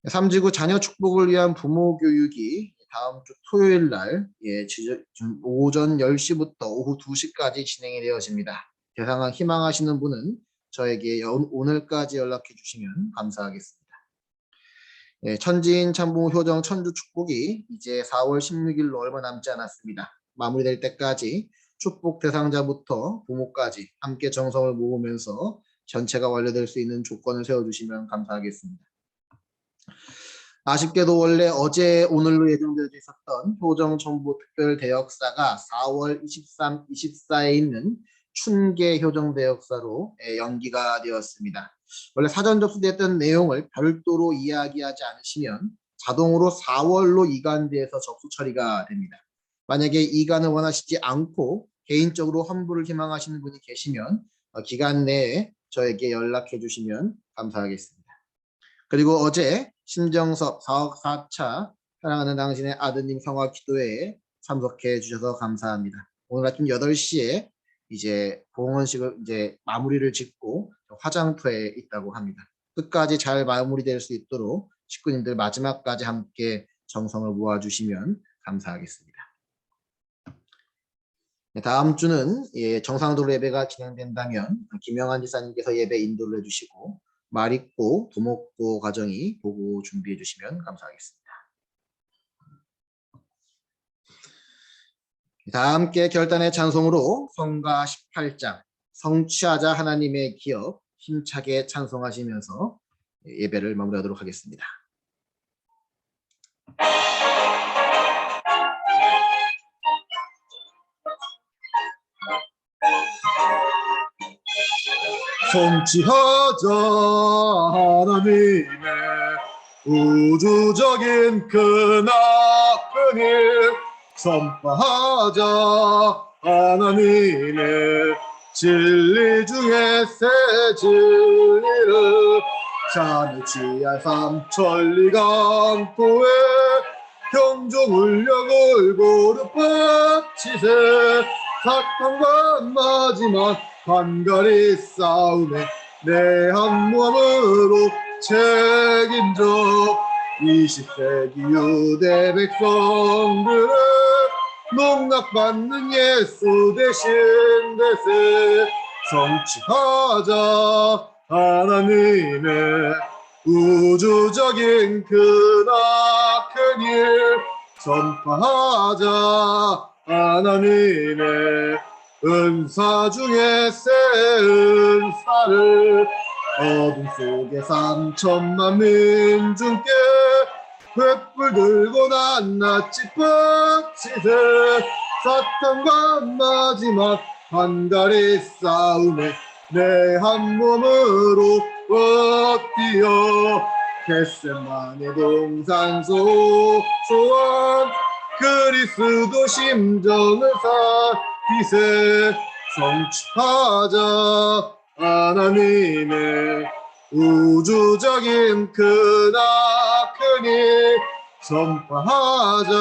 3지구 자녀 축복을 위한 부모 교육이 다음 주 토요일 날 오전 10시부터 오후 2시까지 진행이 되어집니다. 대상을 희망하시는 분은 저에게 오늘까지 연락해 주시면 감사하겠습니다. 천지인 참부모 효정 천주 축복이 이제 4월 16일로 얼마 남지 않았습니다. 마무리될 때까지 축복 대상자부터 부모까지 함께 정성을 모으면서 전체가 완료될 수 있는 조건을 세워주시면 감사하겠습니다. 아쉽게도 원래 어제 오늘로 예정되어 있었던 효정 정부 특별 대역사가 4월 23, 24에 있는 춘계 효정 대역사로 연기가 되었습니다. 원래 사전 접수됐던 내용을 별도로 이야기하지 않으시면 자동으로 4월로 이관돼서 접수 처리가 됩니다. 만약에 이관을 원하시지 않고 개인적으로 환불을 희망하시는 분이 계시면 기간 내에 저에게 연락해 주시면 감사하겠습니다. 그리고 어제 신정섭 4억 4차 사랑하는 당신의 아드님 성화 기도회에 참석해 주셔서 감사합니다. 오늘 아침 8시에 이제 봉헌식을 이제 마무리를 짓고 화장터에 있다고 합니다. 끝까지 잘 마무리될 수 있도록 식구님들 마지막까지 함께 정성을 모아주시면 감사하겠습니다. 다음 주는 정상적으로 예배가 진행된다면 김영환 지사님께서 예배 인도를 해주시고 말있고 도먹고 과정이 보고 준비해 주시면 감사하겠습니다. 다 함께 결단의 찬송으로 성가 18장 성취하자 하나님의 기업 힘차게 찬송하시면서 예배를 마무리하도록 하겠습니다. 성취하자 하나님의 우주적인 크나큰 일 선포하자 하나님의 진리 중에 새 진리를 자녀 지하 삼천리강토에 경종을 골고루 뻗치세 사탄과 마지막 한가리 싸움에 내 한 몸으로 책임져 20세기 유대 백성들을 농락받는 예수 대신 대세 성취하자 하나님의 우주적인 크나큰 일 전파하자. 하나님의 은사 중에 새 은사를 어둠 속에 3천만 민중께 횃불 들고 낱낱이 뻗치세. 사탄과 마지막 한가리 싸움에 내 한 몸으로 버티어 겟세마네 동산소 소원 그리스도 심정을 살피세. 성취하자. 하나님의 우주적인 크나크니 전파하자.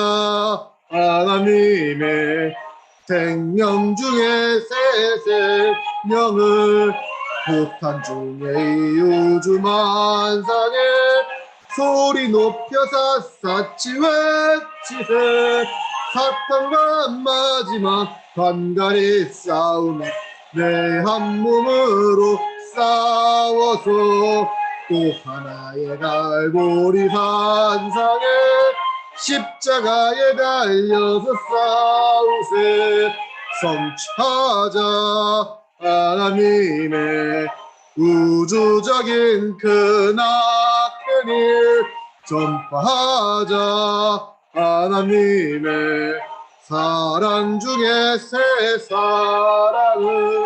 하나님의 생명 중에 새 생명을 폭탄 중에 이 우주 만상에 소리 높여 샅샅이 외치세. 사탄과 마지막 한가리 싸움에 내 한 몸으로 싸워서 또 하나의 갈고리 산상에 십자가에 달려서 싸우세. 성취하자. 하나님의 우주적인 크나크니 전파하자. 하나님의 사랑 중에 새 사랑을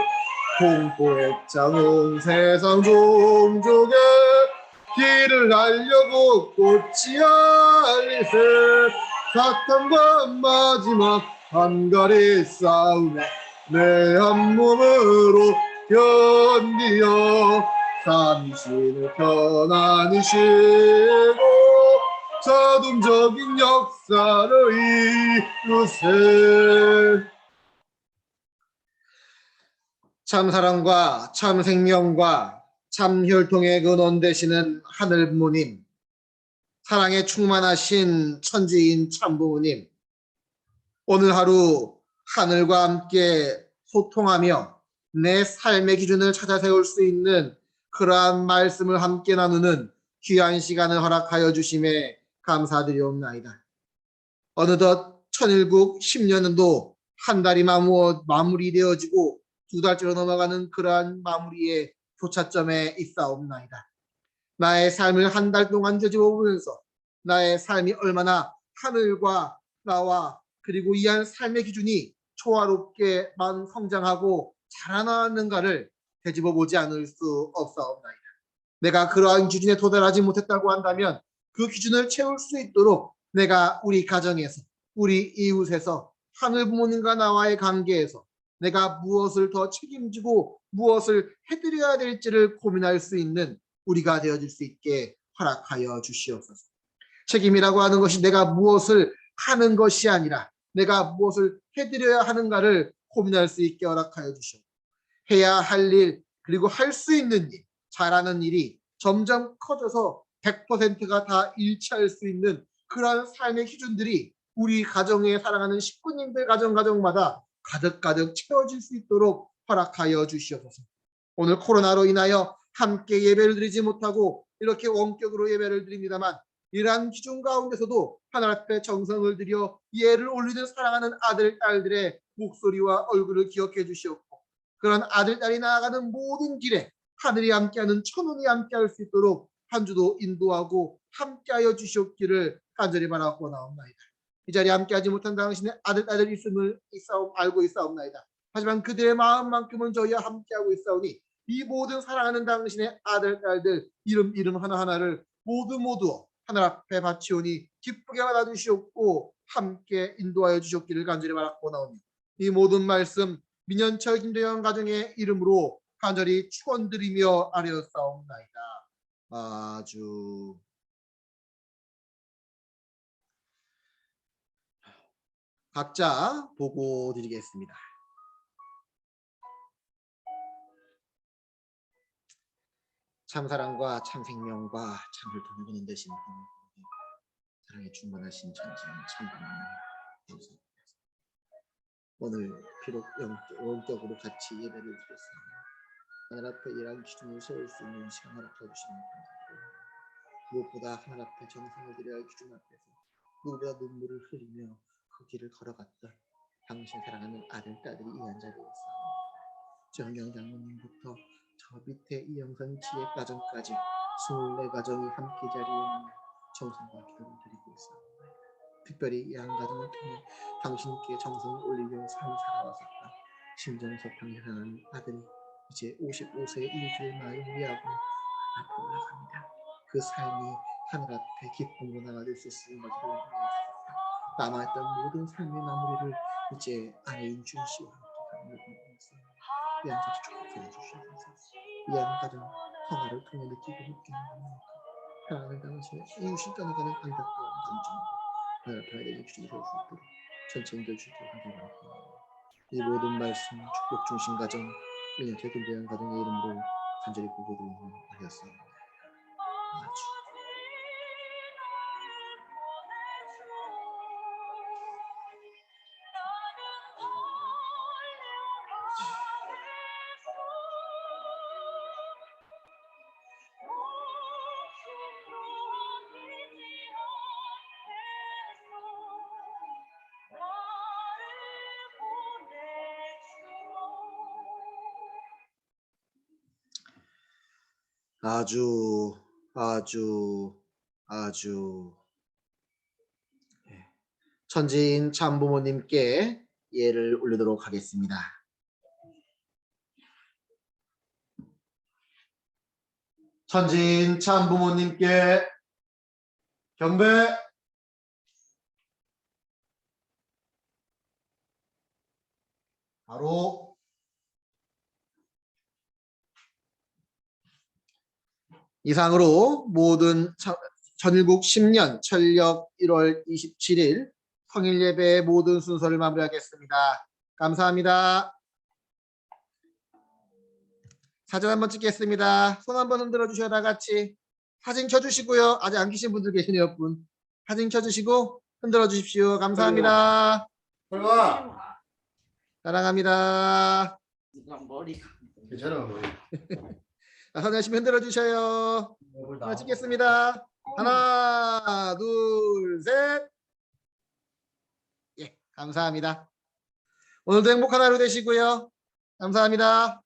공포에 짜온 세상 종족에 길을 알려고 꽃이 알리세. 사탄과 마지막 한가리 싸움에 내 한 몸으로 견디어 삼신을 편안히 쉬고 자동적인 역사를 이루세. 참 사랑과 참 생명과 참 혈통의 근원 되시는 하늘 부모님, 사랑에 충만하신 천지인 참 부모님, 오늘 하루 하늘과 함께 소통하며 내 삶의 기준을 찾아 세울 수 있는 그러한 말씀을 함께 나누는 귀한 시간을 허락하여 주심에 감사드리옵나이다. 어느덧 천일국 10년도 한 달이 마무리되어지고 두 달째로 넘어가는 그러한 마무리의 교차점에 있사옵나이다. 나의 삶을 한 달 동안 되짚어보면서 나의 삶이 얼마나 하늘과 나와 그리고 이한 삶의 기준이 초화롭게만 성장하고 자라나는가를 되짚어보지 않을 수 없사옵나이다. 내가 그러한 기준에 도달하지 못했다고 한다면 그 기준을 채울 수 있도록 내가 우리 가정에서, 우리 이웃에서, 하늘 부모님과 나와의 관계에서 내가 무엇을 더 책임지고 무엇을 해드려야 될지를 고민할 수 있는 우리가 되어질 수 있게 허락하여 주시옵소서. 책임이라고 하는 것이 내가 무엇을 하는 것이 아니라 내가 무엇을 해드려야 하는가를 고민할 수 있게 허락하여 주시옵소서. 해야 할 일, 그리고 할 수 있는 일, 잘하는 일이 점점 커져서 100%가 다 일치할 수 있는 그러한 삶의 기준들이 우리 가정에 사랑하는 식구님들 가정마다 가득가득 채워질 수 있도록 허락하여 주시옵소서. 오늘 코로나로 인하여 함께 예배를 드리지 못하고 이렇게 원격으로 예배를 드립니다만 이러한 기준 가운데서도 하나님 앞에 정성을 들여 예를 올리는 사랑하는 아들, 딸들의 목소리와 얼굴을 기억해 주시옵고 그런 아들, 딸이 나아가는 모든 길에 하늘이 함께하는 천운이 함께할 수 있도록 한 주도 인도하고 함께하여 주시옵기를 간절히 바라고 나옵나이다. 이 자리에 함께하지 못한 당신의 아들, 딸들 있음을 알고 있사옵나이다. 하지만 그들의 마음만큼은 저희와 함께하고 있사오니 이 모든 사랑하는 당신의 아들, 딸들 이름 하나하나를 모두 하늘 앞에 바치오니 기쁘게 받아주시옵고 함께 인도하여 주셨기를 간절히 바라고 나오니 이 모든 말씀 민현철 김대현 가정의 이름으로 간절히 축원드리며 아뢰었사옵나이다. 아주 각자 보고 드리겠습니다. 참 사랑과 참 생명과 참 혈통의 근원 되신 하나님, 사랑에 충만하신 천지인 참 하나님, 감사합니다. 오늘 비록 영적으로 같이 예배를 드렸습니다. 하늘 앞에 이러한 기준을 세울 수 있는 시간을 허락해 주시는 감사합니다. 무엇보다 하늘 앞에 정성을 드려야 할 기준 앞에서 누구보다 눈물을 흘리며 그 길을 걸어갔던 당신 사랑하는 아들, 딸들이 이 한 자리에 있어. 정경 장모님부터 저 밑에 이영선 지혜가정까지 24가정이 함께 자리에 있는 정성과 기도를 드리고 있습니다. 특별히 이 한 가정을 통해 당신께 정성을 올리며 삶을 살아왔었다. 심정석 당신하는 아들이 이제 55세 일주일 나이 위하고 앞으로 나갑니다. 그 삶이 하늘 앞에 기쁨으로 나아질 수 있을 것을 남아있던 모든 삶의 마무리를 이제 아내인 준 씨와 함께 하는 있습니다. 이 한 가정 축복해 주시면서 이 한 가정 평화를 통해 느끼고 느끼는 만큼 사랑하는 당신의 이웃이 떠나가는 안타까운 감정 하늘 편하게 주시기 수 있도록 전체인들 주시기 바랍니다. 이 모든 말씀 축복 중심 가정 민영태 김대한 가정의 이름으로 간절히 고백드리옵나이다. 아주 아주 천지인 참부모님께 예를 올리도록 하겠습니다. 천지인 참부모님께 경배. 바로 이상으로 모든 전일국 10년 철력 1월 27일 성일 예배의 모든 순서를 마무리하겠습니다. 감사합니다. 사진 한번 찍겠습니다. 손 한번 흔들어 주셔야 다 같이 사진 켜주시고요. 아직 안 계신 분들 계시네요. 사진 켜주시고 흔들어 주십시오. 감사합니다. 사랑합니다. 괜찮아 머리. 사진 열심히 흔들어 주셔요. 하나 찍겠습니다. 하나, 둘, 셋. 예, 감사합니다. 오늘도 행복한 하루 되시고요. 감사합니다.